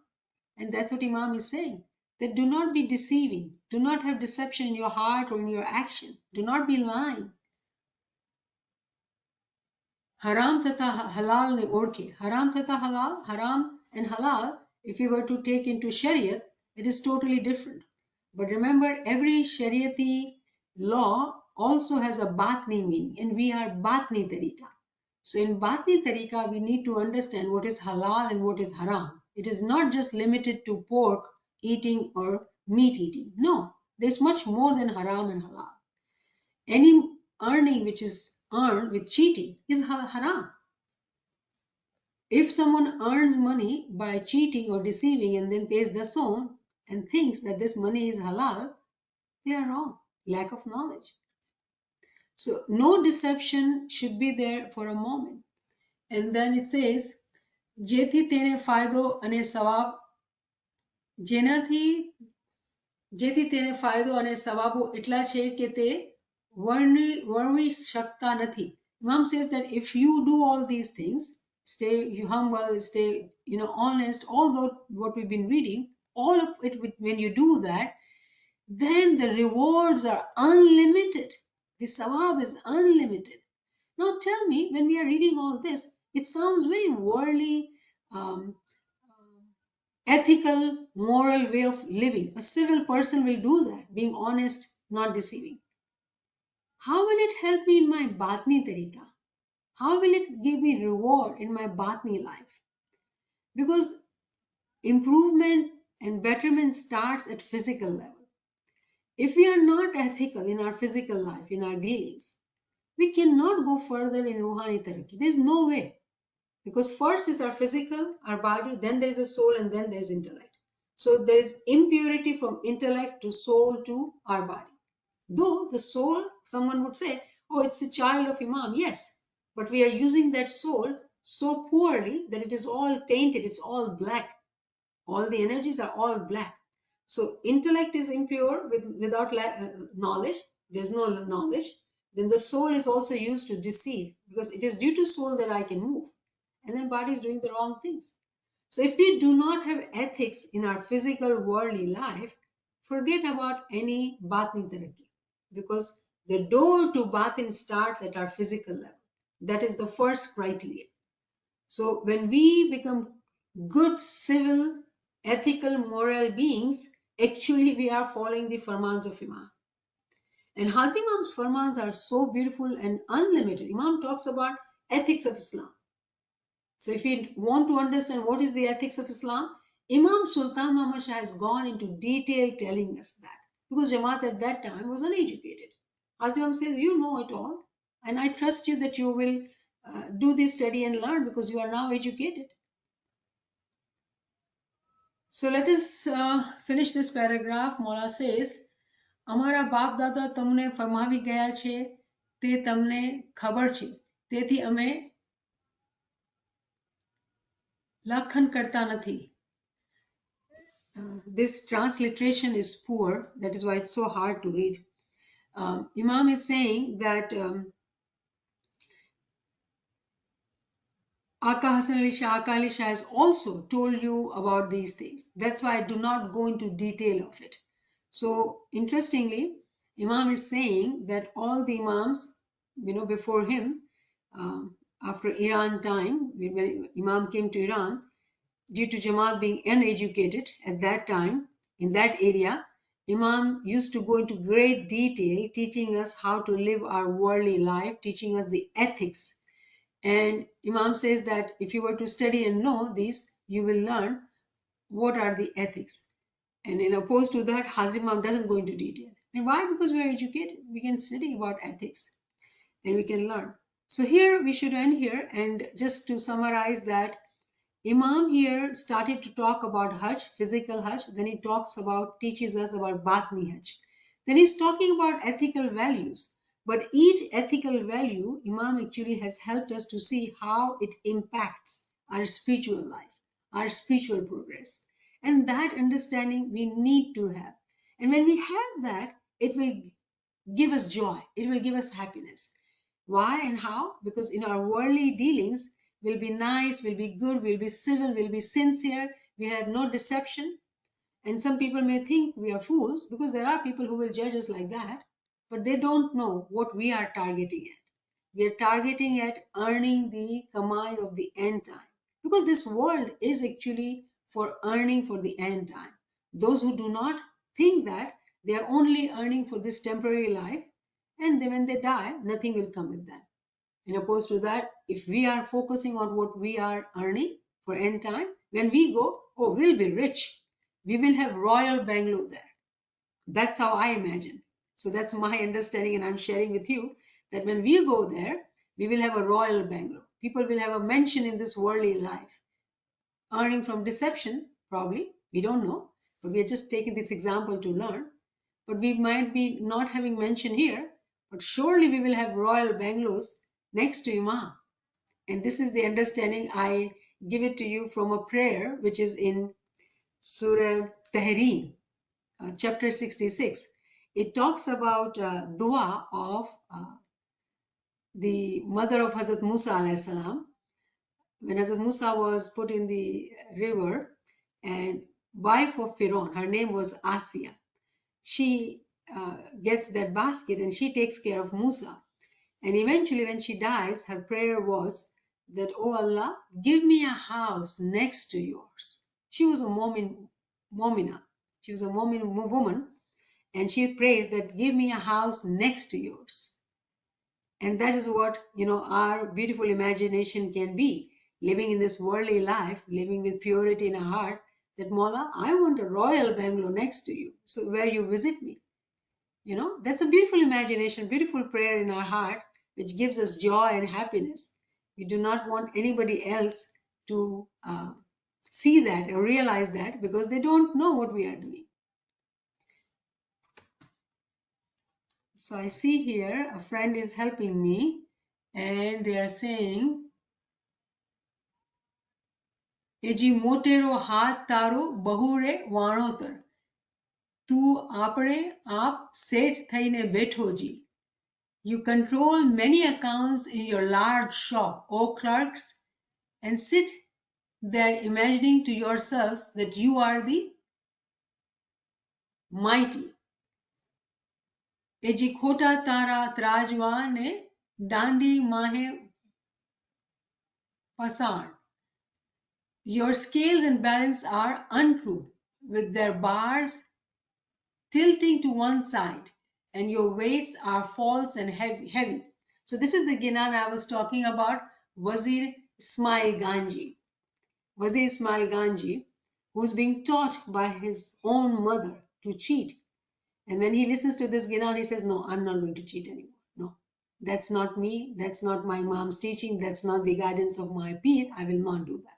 Speaker 1: And that's what Imam is saying. That do not be deceiving. Do not have deception in your heart or in your action. Do not be lying. Haram tata halal ne orke. Haram tata halal, haram and halal, if you were to take into Shariat, it is totally different. But remember, every Shariati law also has a Batni meaning, and we are Batni Tariqa. So in Batni Tariqa, we need to understand what is halal and what is haram. It is not just limited to pork eating or meat eating. No, there's much more than haram and halal. Any earning which is earned with cheating is haram. If someone earns money by cheating or deceiving and then pays the son and thinks that this money is halal, they are wrong. Lack of knowledge. So no deception should be there for a moment. And then it says, જેથી તેને ફાયદો અને સવાબ જેથી તેને ફાયદો અને સવાબો એટલા છે કે તે વર્ણવી શકતા નથી. Imam says that if you do all these things, stay humble, stay honest, although what we've been reading, all of it, when you do that, then the rewards are unlimited. The sawab is unlimited. Now tell me, when we are reading all this, it sounds very worldly, ethical, moral way of living. A civil person will do that, being honest, not deceiving. How will it help me in my Batni Tariqa? How will it give me reward in my Batni life? Because improvement and betterment starts at physical level. If we are not ethical in our physical life, in our dealings, we cannot go further in Ruhani Tariqa. There's no way. Because first is our physical, our body, then there is a soul, and then there is intellect. So there is impurity from intellect to soul to our body. Though the soul, someone would say, oh, it's a child of Imam. Yes, but we are using that soul so poorly that it is all tainted, it's all black. All the energies are all black. So intellect is impure without knowledge. There's no knowledge. Then the soul is also used to deceive, because it is due to soul that I can move. And then body is doing the wrong things. So if we do not have ethics in our physical worldly life, forget about any Batni Taraqi, because the door to Batin starts at our physical level. That is the first criteria. So when we become good, civil, ethical, moral beings, actually we are following the Farmans of Imam. And Haji Imam's Farmans are so beautiful and unlimited. Imam talks about ethics of Islam. So if we want to understand what is the ethics of Islam, Imam Sultan Muhammad Shah has gone into detail telling us that. Because Jamaat at that time was uneducated. Haji Imam says, you know it all. And I trust you that you will do this study and learn, because you are now educated. So let us finish this paragraph. Mola says, અમારા બાપ દાદા તમને ફરમાવી ગયા છે તે તમને ખબર છે, તેથી અમે લખન કરતા નથી. This transliteration is poor. That is why it's so hard to read. Imam is saying that Aka Hassan Ali Shah, Aka Ali Shah has also told you about these things. That's why I do not go into detail of it. So interestingly, Imam is saying that all the Imams, before him, after Iran time, when Imam came to Iran, due to Jamaat being uneducated at that time in that area, Imam used to go into great detail teaching us how to live our worldly life, teaching us the ethics. And Imam says that if you were to study and know these, you will learn what are the ethics. And in opposed to that, Hazrat Imam doesn't go into detail. And why? Because we are educated. We can study about ethics and we can learn. So here we should end here. And just to summarize that, Imam here started to talk about Hajj, physical Hajj. Then he teaches us about Batni Hajj. Then he's talking about ethical values. But each ethical value, Imam actually has helped us to see how it impacts our spiritual life, our spiritual progress. And that understanding we need to have. And when we have that, it will give us joy. It will give us happiness. Why and how? Because in our worldly dealings, we'll be nice, we'll be good, we'll be civil, we'll be sincere, we have no deception. And some people may think we are fools because there are people who will judge us like that, but they don't know what we are targeting at. We are targeting at earning the kamai of the end time. Because this world is actually for earning for the end time. Those who do not think that, they are only earning for this temporary life, and then when they die, nothing will come with that. In opposed to that, if we are focusing on what we are earning for end time, when we go, oh, we'll be rich. We will have royal Bangalore there. That's how I imagine. So that's my understanding, and I'm sharing with you that when we go there, we will have a royal Bangalore. People will have a mention in this worldly life. Earning from deception, probably, we don't know, but we are just taking this example to learn. But we might be not having mention here, but surely we will have royal Bangalows next to Imam. And this is the understanding. I give it to you from a prayer which is in Surah Tahrim, chapter 66. It talks about dua of the mother of Hazrat Musa alayhi salam. When Hazrat Musa was put in the river, and wife of Pharaoh, her name was Asiya, she gets that basket and she takes care of Musa. And eventually when she dies, her prayer was that, oh Allah, give me a house next to yours. She was a Momina. She was a Momin woman, and she prays that give me a house next to yours. And that is what, our beautiful imagination can be. Living in this worldly life, living with purity in our heart, that Mola, I want a royal Bangalore next to you, so where you visit me. That's a beautiful imagination, beautiful prayer in our heart, which gives us joy and happiness. We do not want anybody else to see that or realize that, because they don't know what we are doing. So I see here a friend is helping me, and they are saying, Eji motero hat taro bahure wanotar. Tu apne aap set thaine bethoji. You control many accounts in your large shop, O clerks, and sit there imagining to yourselves that you are the mighty. Eji khota tara trajwa ne dandi mahe pasan. Your scales and balance are untrue, with their bars tilting to one side, and your weights are false and heavy. So this is the Ginan I was talking about, Wazir Ismail Ganji. Wazir Ismail Ganji, who's being taught by his own mother to cheat. And when he listens to this Ginan, he says, no, I'm not going to cheat anymore. No, that's not me. That's not my mom's teaching. That's not the guidance of my Peer. I will not do that.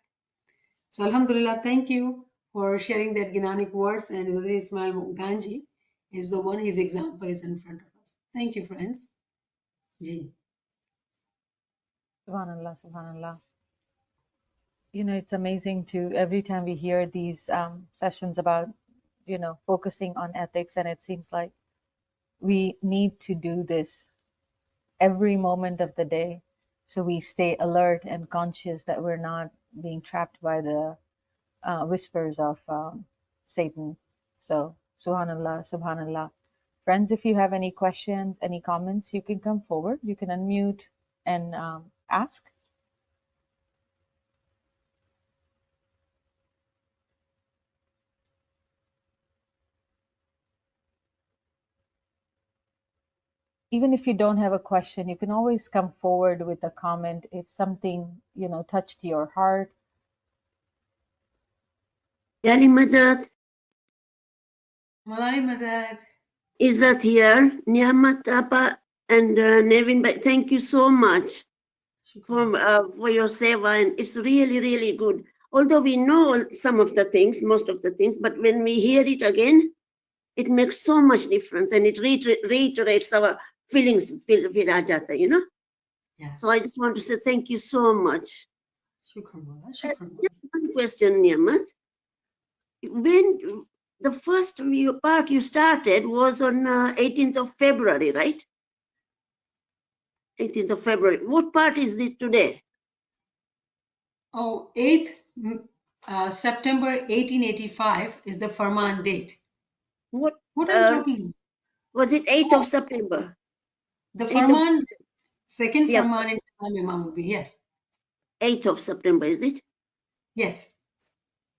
Speaker 1: So Alhamdulillah, thank you for sharing that Ginanic words. And Wazir Ismail Ganji is the one, his example is in front of us. Thank you, friends. Ji.
Speaker 2: Subhanallah, subhanallah. It's amazing to every time we hear these sessions about, focusing on ethics, and it seems like we need to do this every moment of the day so we stay alert and conscious that we're not being trapped by the whispers of Satan. So, subhanallah, subhanallah. Friends, if you have any questions, any comments, you can come forward. You can unmute and ask. Even if you don't have a question, you can always come forward with a comment if something, touched your heart.
Speaker 3: Yani Madad,
Speaker 1: Malay Madad.
Speaker 3: is that here? NIAMAT Apa and Nevin, thank you so much for your seva, and it's really, really good. Although we know some of the things, most of the things, but when we hear it again, it makes so much difference, and it reiterates our feelings, Virajata,
Speaker 1: Yeah.
Speaker 3: So I just want to say thank you so much.
Speaker 1: Shukran, Mala. Shukran.
Speaker 3: Just one question, Niyamat. When the first part you started was on 18th of February, right? 18th of February. What part is it today?
Speaker 1: Oh, 8th September 1885 is the Farman date.
Speaker 3: What
Speaker 1: What are you talking about?
Speaker 3: was it 8th of September?
Speaker 1: The
Speaker 3: 8th of,
Speaker 1: Farman, second
Speaker 3: yeah,
Speaker 1: Farman in Imam will be, yes.
Speaker 3: 8th of September, is it?
Speaker 1: Yes.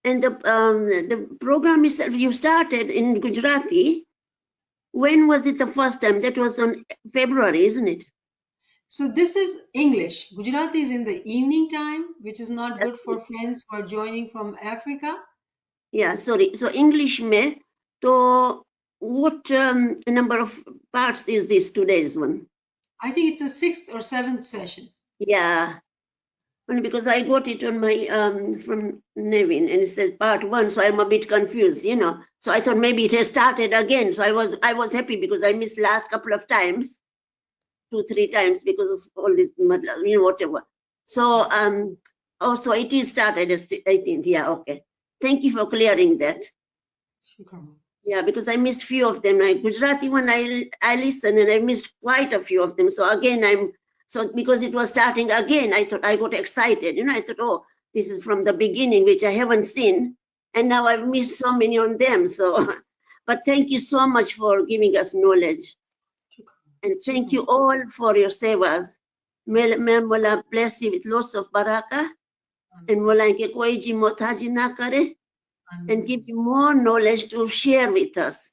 Speaker 3: And the program itself, you started in Gujarati. When was it the first time? That was on February, isn't it?
Speaker 1: So this is English. Gujarati is in the evening time, which is not good for friends who are joining from Africa.
Speaker 3: Yeah, sorry. So English में तो what number of parts is this today's one?
Speaker 1: I think it's a 6th or 7th session.
Speaker 3: Yeah, only because I got it on my from Nevin and it says part 1, so I'm a bit confused, So I thought maybe it has started again. So I was happy because I missed last couple of times, 2-3 times because of all this, whatever. So so it is started at 18th. Yeah, okay. Thank you for clearing that.
Speaker 1: Shukran.
Speaker 3: Yeah, because I missed few of them. Like Gujarati one, I listened and I missed quite a few of them. So again, because it was starting again, I thought I got excited. I thought, oh, this is from the beginning, which I haven't seen, and now I've missed so many on them. So, but thank you so much for giving us knowledge, and thank you all for your sevas. May Mola bless you with lots of baraka, and Mola ke koi ji motaji na kare, and give you more knowledge to share with us.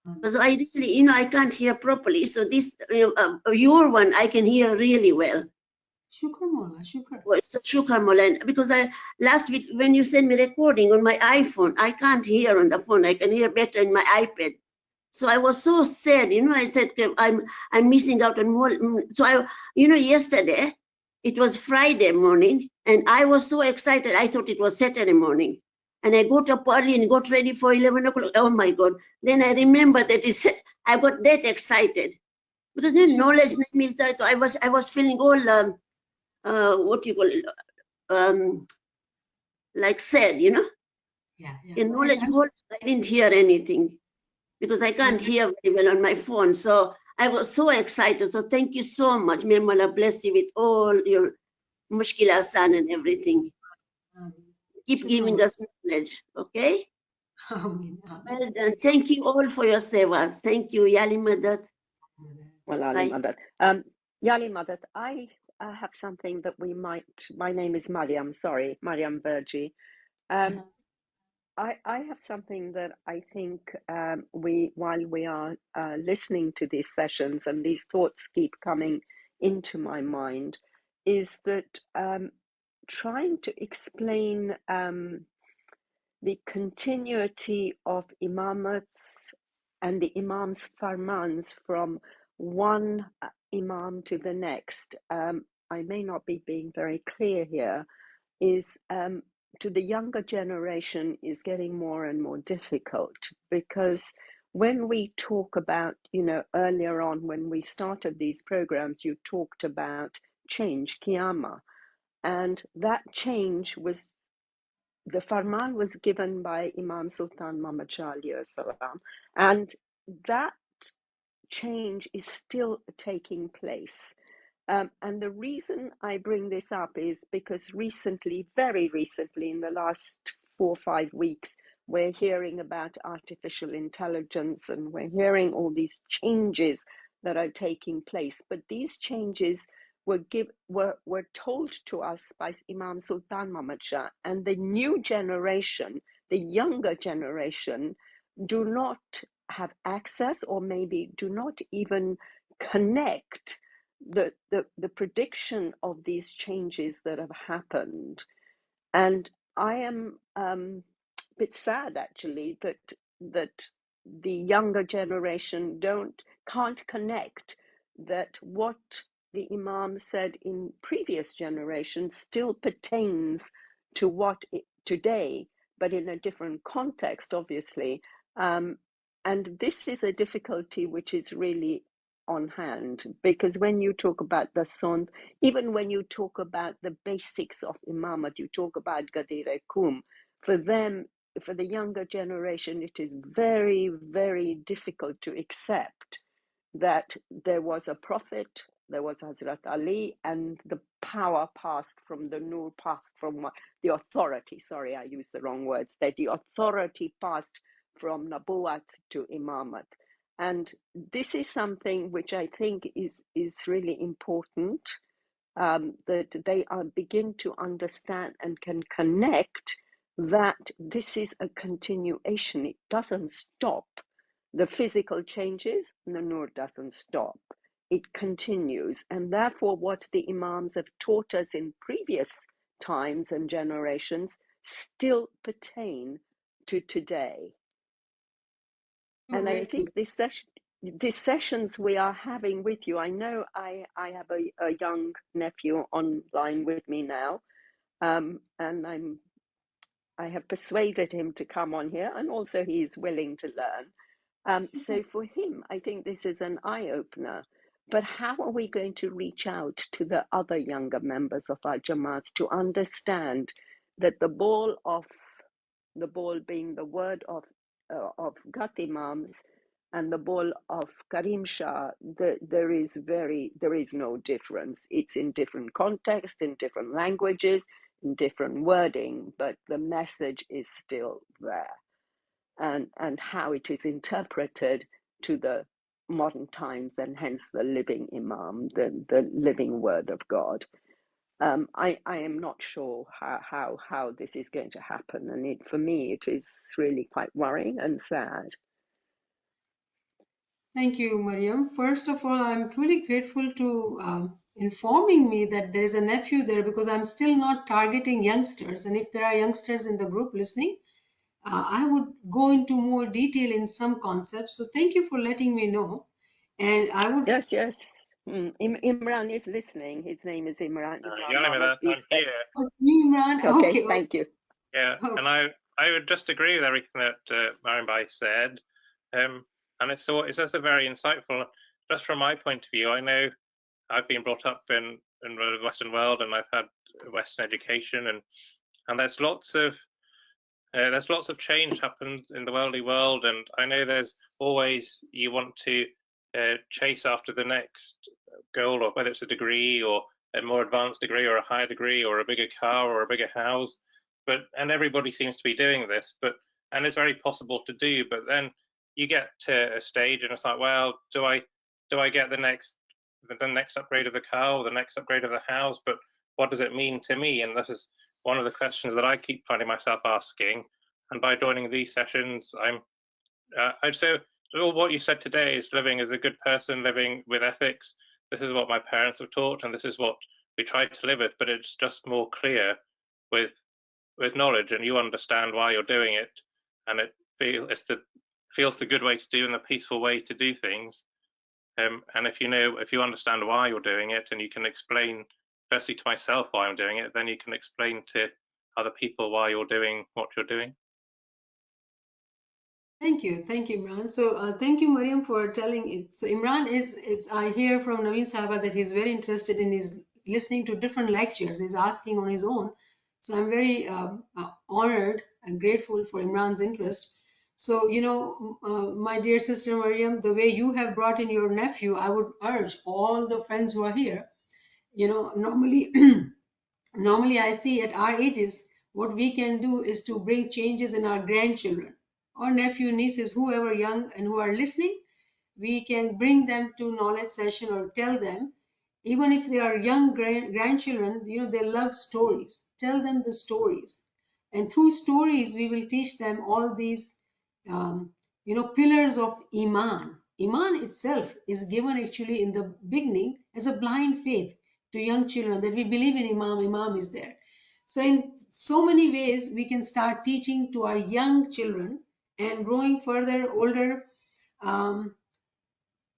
Speaker 3: Because I really, I can't hear properly. So this, your one, I can hear really well.
Speaker 1: Shukran, Mola. Shukran.
Speaker 3: Well, so shukran, Mola. Because last week when you sent me recording on my iPhone, I can't hear on the phone. I can hear better in my iPad. So I was so sad, I said, I'm missing out on more. So yesterday, it was Friday morning, and I was so excited. I thought it was Saturday morning. And I got up early and got ready for 11 o'clock. Oh my God. Then I remember that I got that excited. Because then knowledge means that I was feeling all, what you call it, like sad,
Speaker 1: Yeah.
Speaker 3: In knowledge, I didn't hear anything. Because I can't hear very well on my phone. So I was so excited. So thank you so much. May Allah bless you with all your mushkilasan and everything. Keep giving us knowledge, okay?
Speaker 1: Amin.
Speaker 3: Well done. Thank you all for your sevas. Thank you, Yali Madat.
Speaker 4: Well, Ali Madat. Yali Madat, I have something that my name is Mariam, sorry, Mariam Berji. I have something that I think while we are listening to these sessions and these thoughts keep coming into my mind, is that trying to explain the continuity of imamats and the imams farmans from one imam to the next. I may not be being very clear here, is to the younger generation is getting more and more difficult, because when we talk about, earlier on when we started these programs, you talked about change, Qiyamah, and that change was, the Farman was given by Imam Sultan Muhammad Shah alayhi salam, and that change is still taking place. And the reason I bring this up is because recently, very recently, in the last 4 or 5 weeks, we're hearing about artificial intelligence, and we're hearing all these changes that are taking place. But these changes were told to us by Imam Sultan Muhammad Shah, and the new generation, the younger generation, do not have access, or maybe do not even connect the prediction of these changes that have happened. And I am a bit sad, actually, that the younger generation can't connect that what the Imam said in previous generations still pertains to today, but in a different context, obviously. And this is a difficulty which is really on hand, because when you talk about the Sunnah, even when you talk about the basics of Imamat, you talk about Gadir Kum, for them, for the younger generation, it is very, very difficult to accept that there was a prophet, there was Hazrat Ali, and the power passed from the Nur, passed from the authority, sorry, I used the wrong words, that the authority passed from Nabuwat to Imamat. And this is something which I think is really important, that they begin to understand and can connect that this is a continuation. It doesn't stop. The physical changes, the Nur doesn't stop. It continues. And therefore, what the Imams have taught us in previous times and generations still pertain to today. And I think these sessions we are having with you, I know I have a young nephew online with me now, and I have persuaded him to come on here, and also he is willing to learn. So for him, I think this is an eye-opener. But how are we going to reach out to the other younger members of our Jamaat to understand that the ball being the word of Ghat Imams and the ball of Karim Shah, there is no difference. It's in different context, in different languages, in different wording, but the message is still there. And how it is interpreted to the modern times, and hence the living Imam, the living word of God. I am not sure how this is going to happen, and for me it is really quite worrying and sad.
Speaker 1: Thank you, Mariam. First of all, I'm truly grateful to informing me that there is a nephew there, because I'm still not targeting youngsters. And if there are youngsters in the group listening, I would go into more detail in some concepts. So thank you for letting me know. And I would...
Speaker 4: Yes. Imran is listening. His name is Imran.
Speaker 5: I'm here.
Speaker 1: Oh, Imran.
Speaker 4: Okay, thank you.
Speaker 5: Yeah,
Speaker 1: Oh.
Speaker 5: and I would just agree with everything that Mariam Bai said. And it's also very insightful. Just from my point of view, I know I've been brought up in the Western world, and I've had Western education, and there's lots of change happens in the worldly world, and I know there's always, you want to chase after the next goal, or whether it's a degree or a more advanced degree or a higher degree or a bigger car or a bigger house, and everybody seems to be doing this, and it's very possible to do, but then you get to a stage and it's like, well, do I get the next upgrade of the car or the next upgrade of the house, but what does it mean to me? And this is one of the questions that I keep finding myself asking. And by joining these sessions, I'd say what you said today is living as a good person, living with ethics. This is what my parents have taught, and this is what we try to live with, but it's just more clear with knowledge, and you understand why you're doing it, and it feels the good way to do and the peaceful way to do things. And if you understand why you're doing it, and you can explain firstly to myself why I'm doing it, then you can explain to other people why you're doing what you're doing.
Speaker 1: Thank you, Imran. So thank you, Mariam, for telling it. So Imran I hear from Naveen Sahaba that he's very interested in listening to different lectures. He's asking on his own. So I'm very honored and grateful for Imran's interest. So, my dear sister Mariam, the way you have brought in your nephew, I would urge all the friends who are here, normally I see at our ages, what we can do is to bring changes in our grandchildren or nephew, nieces, whoever young and who are listening. We can bring them to knowledge session or tell them, even if they are young grandchildren, they love stories. Tell them the stories. And through stories, we will teach them all these, pillars of Iman. Iman itself is given actually in the beginning as a blind faith to young children, that we believe in Imam, Imam is there. So in so many ways, we can start teaching to our young children, and growing further, older,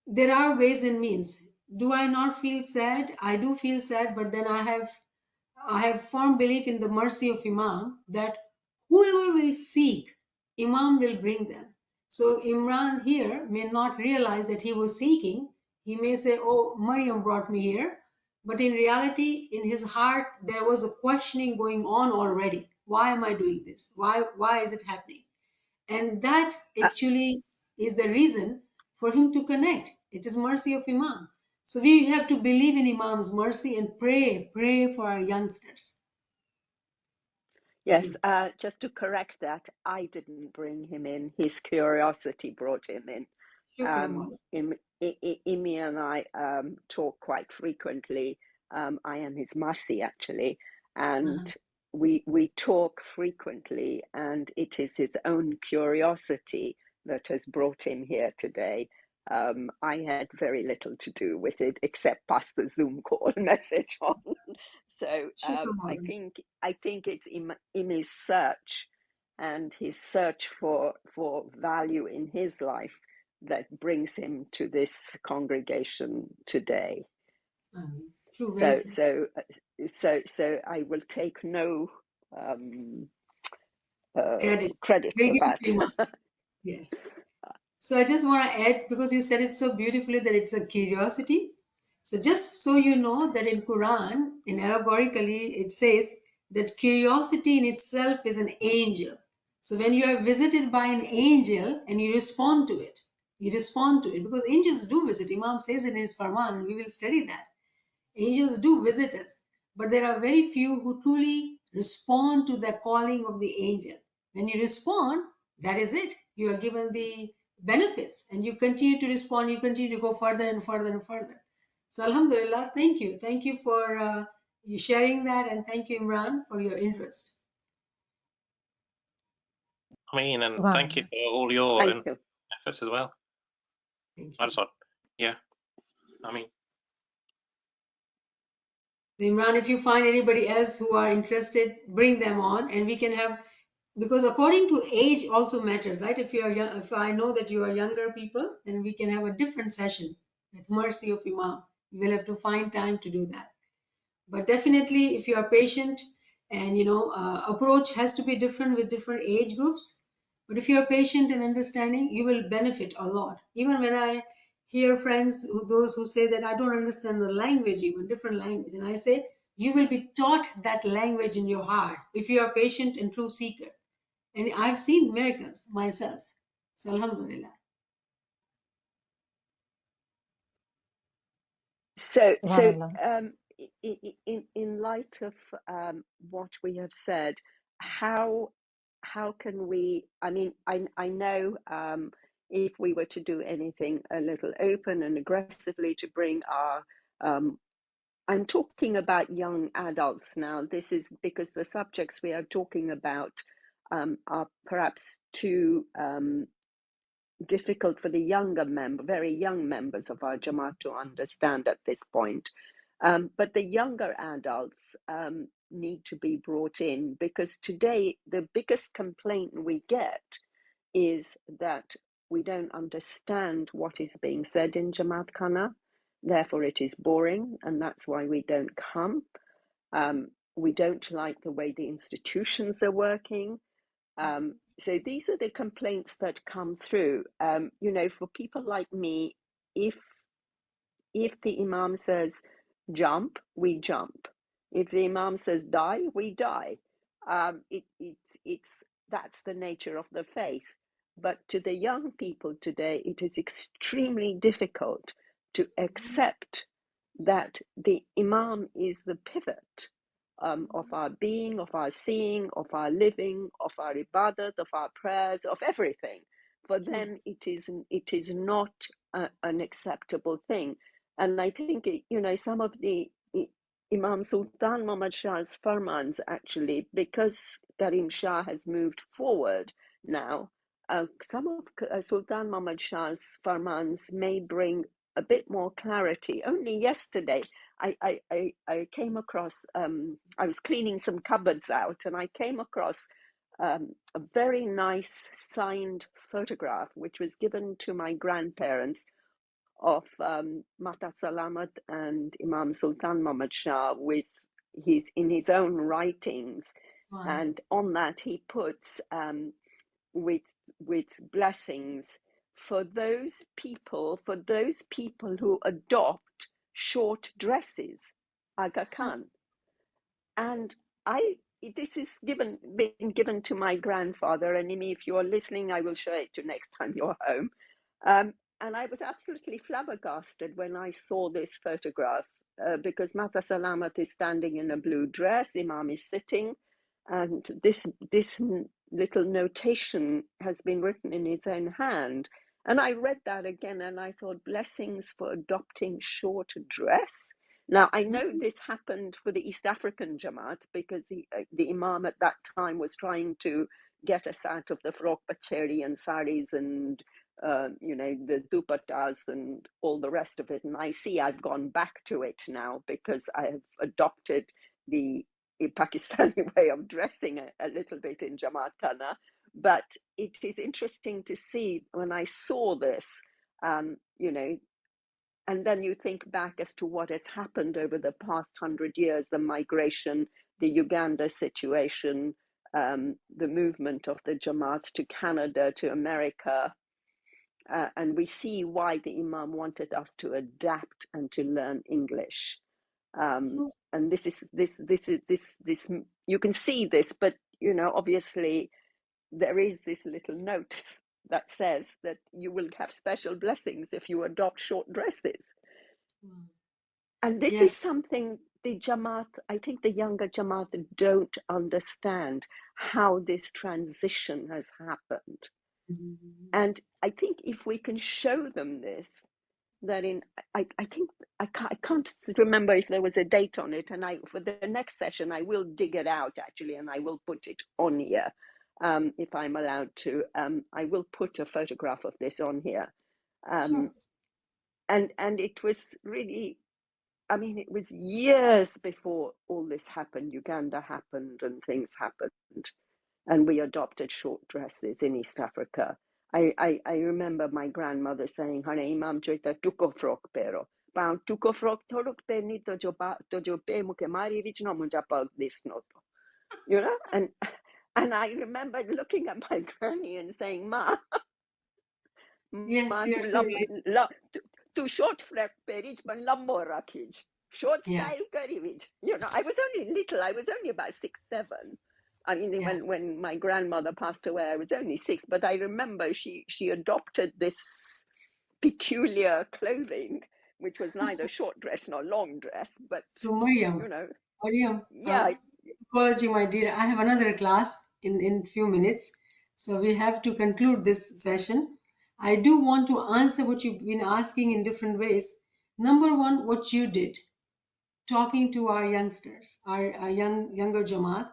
Speaker 1: there are ways and means. Do I not feel sad? I do feel sad, but then I have firm belief in the mercy of Imam, that whoever will seek, Imam will bring them. So Imran here may not realize that he was seeking. He may say, oh, Maryam brought me here. But in reality, in his heart, there was a questioning going on already. Why am I doing this? Why is it happening? And that actually is the reason for him to connect. It is mercy of Imam. So we have to believe in Imam's mercy and pray for our youngsters.
Speaker 4: Yes, just to correct that, I didn't bring him in. His curiosity brought him in. Imi and I talk quite frequently. I am his Masi, actually, and we talk frequently, and it is his own curiosity that has brought him here today. I had very little to do with it except pass the Zoom call message on. So I think it's Imi's search and his search for value in his life that brings him to this congregation today. So I will take no credit for that.
Speaker 1: Yes. So I just want to add, because you said it so beautifully, that it's a curiosity. So just so you know that in Quran, in allegorically, it says that curiosity in itself is an angel. So when you are visited by an angel and you respond to it, because angels do visit. Imam says it in his Farman, and we will study that. Angels do visit us, but there are very few who truly respond to the calling of the angel. When you respond, that is it. You are given the benefits, and you continue to respond. You continue to go further and further and further. So Alhamdulillah, thank you. Thank you for you sharing that, and thank you, Imran, for your interest.
Speaker 5: I mean, and
Speaker 2: Wow.
Speaker 5: thank you for all your efforts as well.
Speaker 1: Thank you.
Speaker 5: I just thought, yeah, I mean.
Speaker 1: Imran, if you find anybody else who are interested, bring them on, and we can have, because according to age also matters, right? If you are young, if I know that you are younger people, then we can have a different session with mercy of Imam. We will have to find time to do that. But definitely, if you are patient, and approach has to be different with different age groups. But if you are patient and understanding, you will benefit a lot. Even when I hear friends, those who say that I don't understand the language, even different language, and I say, you will be taught that language in your heart if you are patient and true seeker. And I've seen miracles myself. So Alhamdulillah.
Speaker 4: So
Speaker 2: Subhanallah.
Speaker 4: in light of what we have said, how can we, I mean, I know if we were to do anything a little open and aggressively to bring our I'm talking about young adults now. This is because the subjects we are talking about are perhaps too difficult for the very young members of our Jamaat to understand at this point. But the younger adults need to be brought in, because today the biggest complaint we get is that we don't understand what is being said in Jamaat Khana. Therefore, it is boring, and that's why we don't come. We don't like the way the institutions are working. So these are the complaints that come through. For people like me, if the Imam says jump, we jump. If the Imam says die, we die. That's the nature of the faith. But to the young people today, it is extremely difficult to accept that the Imam is the pivot of our being, of our seeing, of our living, of our ibadat, of our prayers, of everything. For them, it is not an acceptable thing. And I think, some of the Imam Sultan Muhammad Shah's farmans, actually, because Karim Shah has moved forward now, some of Sultan Muhammad Shah's farmans may bring a bit more clarity. Only yesterday, I came across, I was cleaning some cupboards out, and I came across a very nice signed photograph, which was given to my grandparents of Mata Salamat and Imam Sultan Muhammad Shah in his own writings. And on that he puts with blessings for those people who adopt short dresses, Aga Khan. And this is been given to my grandfather, and Imi, if you're listening, I will show it to you next time you're home. And I was absolutely flabbergasted when I saw this photograph, because Mata Salamat is standing in a blue dress, Imam is sitting, and this little notation has been written in his own hand. And I read that again, and I thought, blessings for adopting short dress. Now, I know this happened for the East African Jamaat, because the Imam at that time was trying to get us out of the frock pacheri and saris and the dupattas and all the rest of it. And I see I've gone back to it now, because I have adopted the Pakistani way of dressing a little bit in Jamaat Khana. But it is interesting to see when I saw this, and then you think back as to what has happened over the past 100 years, the migration, the Uganda situation, the movement of the Jamaat to Canada, to America, and we see why the Imam wanted us to adapt and to learn English. And this you can see this, but obviously there is this little note that says that you will have special blessings if you adopt short dresses. And this is something the Jamaat, I think the younger Jamaat don't understand, how this transition has happened. And I think if we can show them this, that I can't remember if there was a date on it, and for the next session I will dig it out actually, and I will put it on here, if I'm allowed to. I will put a photograph of this on here. And it was really, it was years before all this happened. Uganda happened and things happened, and we adopted short dresses in East Africa. I remember my grandmother saying, "Hane Imam joita tuko frok pero, pa tuko frok torok perni tojo pe muke mari vichno munjapa disnoto." And I remember looking at my granny and saying, "Ma,
Speaker 1: Yes, you're so right.
Speaker 4: Tu short frok perich ban lambo rakij, short style karivich." I was only little. I was only about 6, 7. When my grandmother passed away, I was only 6, but I remember she adopted this peculiar clothing, which was neither short dress nor long dress. But
Speaker 1: so Mariam, apology, my dear. I have another class in few minutes, so we have to conclude this session. I do want to answer what you've been asking in different ways. Number one, what you did, talking to our youngsters, our younger Jamaat,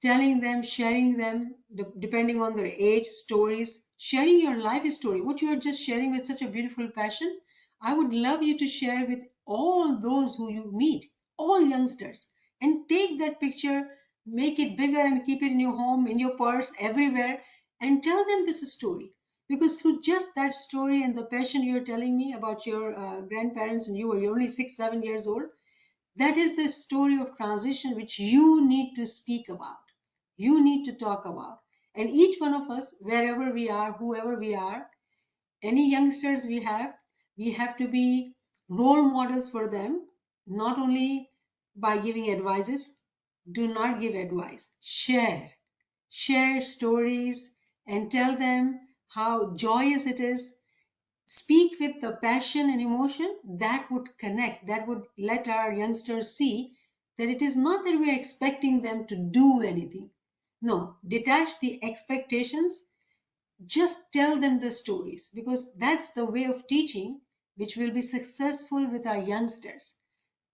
Speaker 1: telling them, sharing them, depending on their age, stories, sharing your life story, what you are just sharing with such a beautiful passion. I would love you to share with all those who you meet, all youngsters, and take that picture, make it bigger and keep it in your home, in your purse, everywhere, and tell them this story. Because through just that story and the passion you're telling me about your grandparents, and you're only 6, 7 years old, that is the story of transition which you need to speak about. You need to talk about. And each one of us, wherever we are, whoever we are, any youngsters we have to be role models for them, not only by giving advices. Do not give advice. Share stories and tell them how joyous it is. Speak with the passion and emotion that would connect, that would let our youngsters see that it is not that we are expecting them to do anything. No, detach the expectations. Just tell them the stories, because that's the way of teaching which will be successful with our youngsters.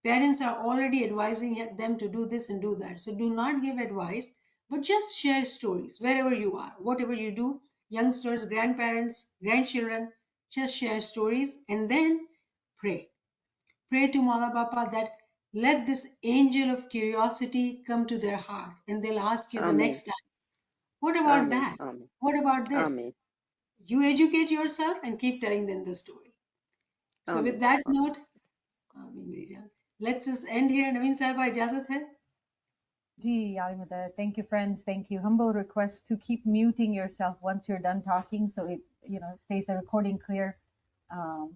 Speaker 1: Parents are already advising them to do this and do that. So do not give advice, but just share stories wherever you are, whatever you do. Youngsters, grandparents, grandchildren, just share stories and then pray. Pray to Mala Bapa that let this angel of curiosity come to their heart, and they'll ask you the
Speaker 4: Amen.
Speaker 1: next time, what about
Speaker 4: Amen.
Speaker 1: that?
Speaker 4: Amen.
Speaker 1: What about this?
Speaker 4: Amen.
Speaker 1: You educate yourself and keep telling them the story. So with
Speaker 4: Amen.
Speaker 1: that
Speaker 4: Amen.
Speaker 1: note, let's just end here. Naveen Sahib, ijazat hai?
Speaker 2: Gee, Alimada, thank you, friends. Thank you. Humble request to keep muting yourself once you're done talking, so it stays the recording clear.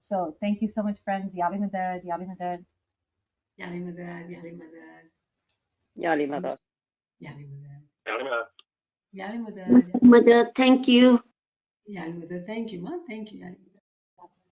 Speaker 2: So thank you so much, friends. Yali Madad, Yali Madad.
Speaker 1: Yali Madad, Yali Madad.
Speaker 4: Yali Mother.
Speaker 1: Yali Madad.
Speaker 5: Yalima.
Speaker 1: Yali Madad.
Speaker 3: Mother, thank you.
Speaker 1: Yali Madad. Thank you, Ma. Thank you, Yali Madad.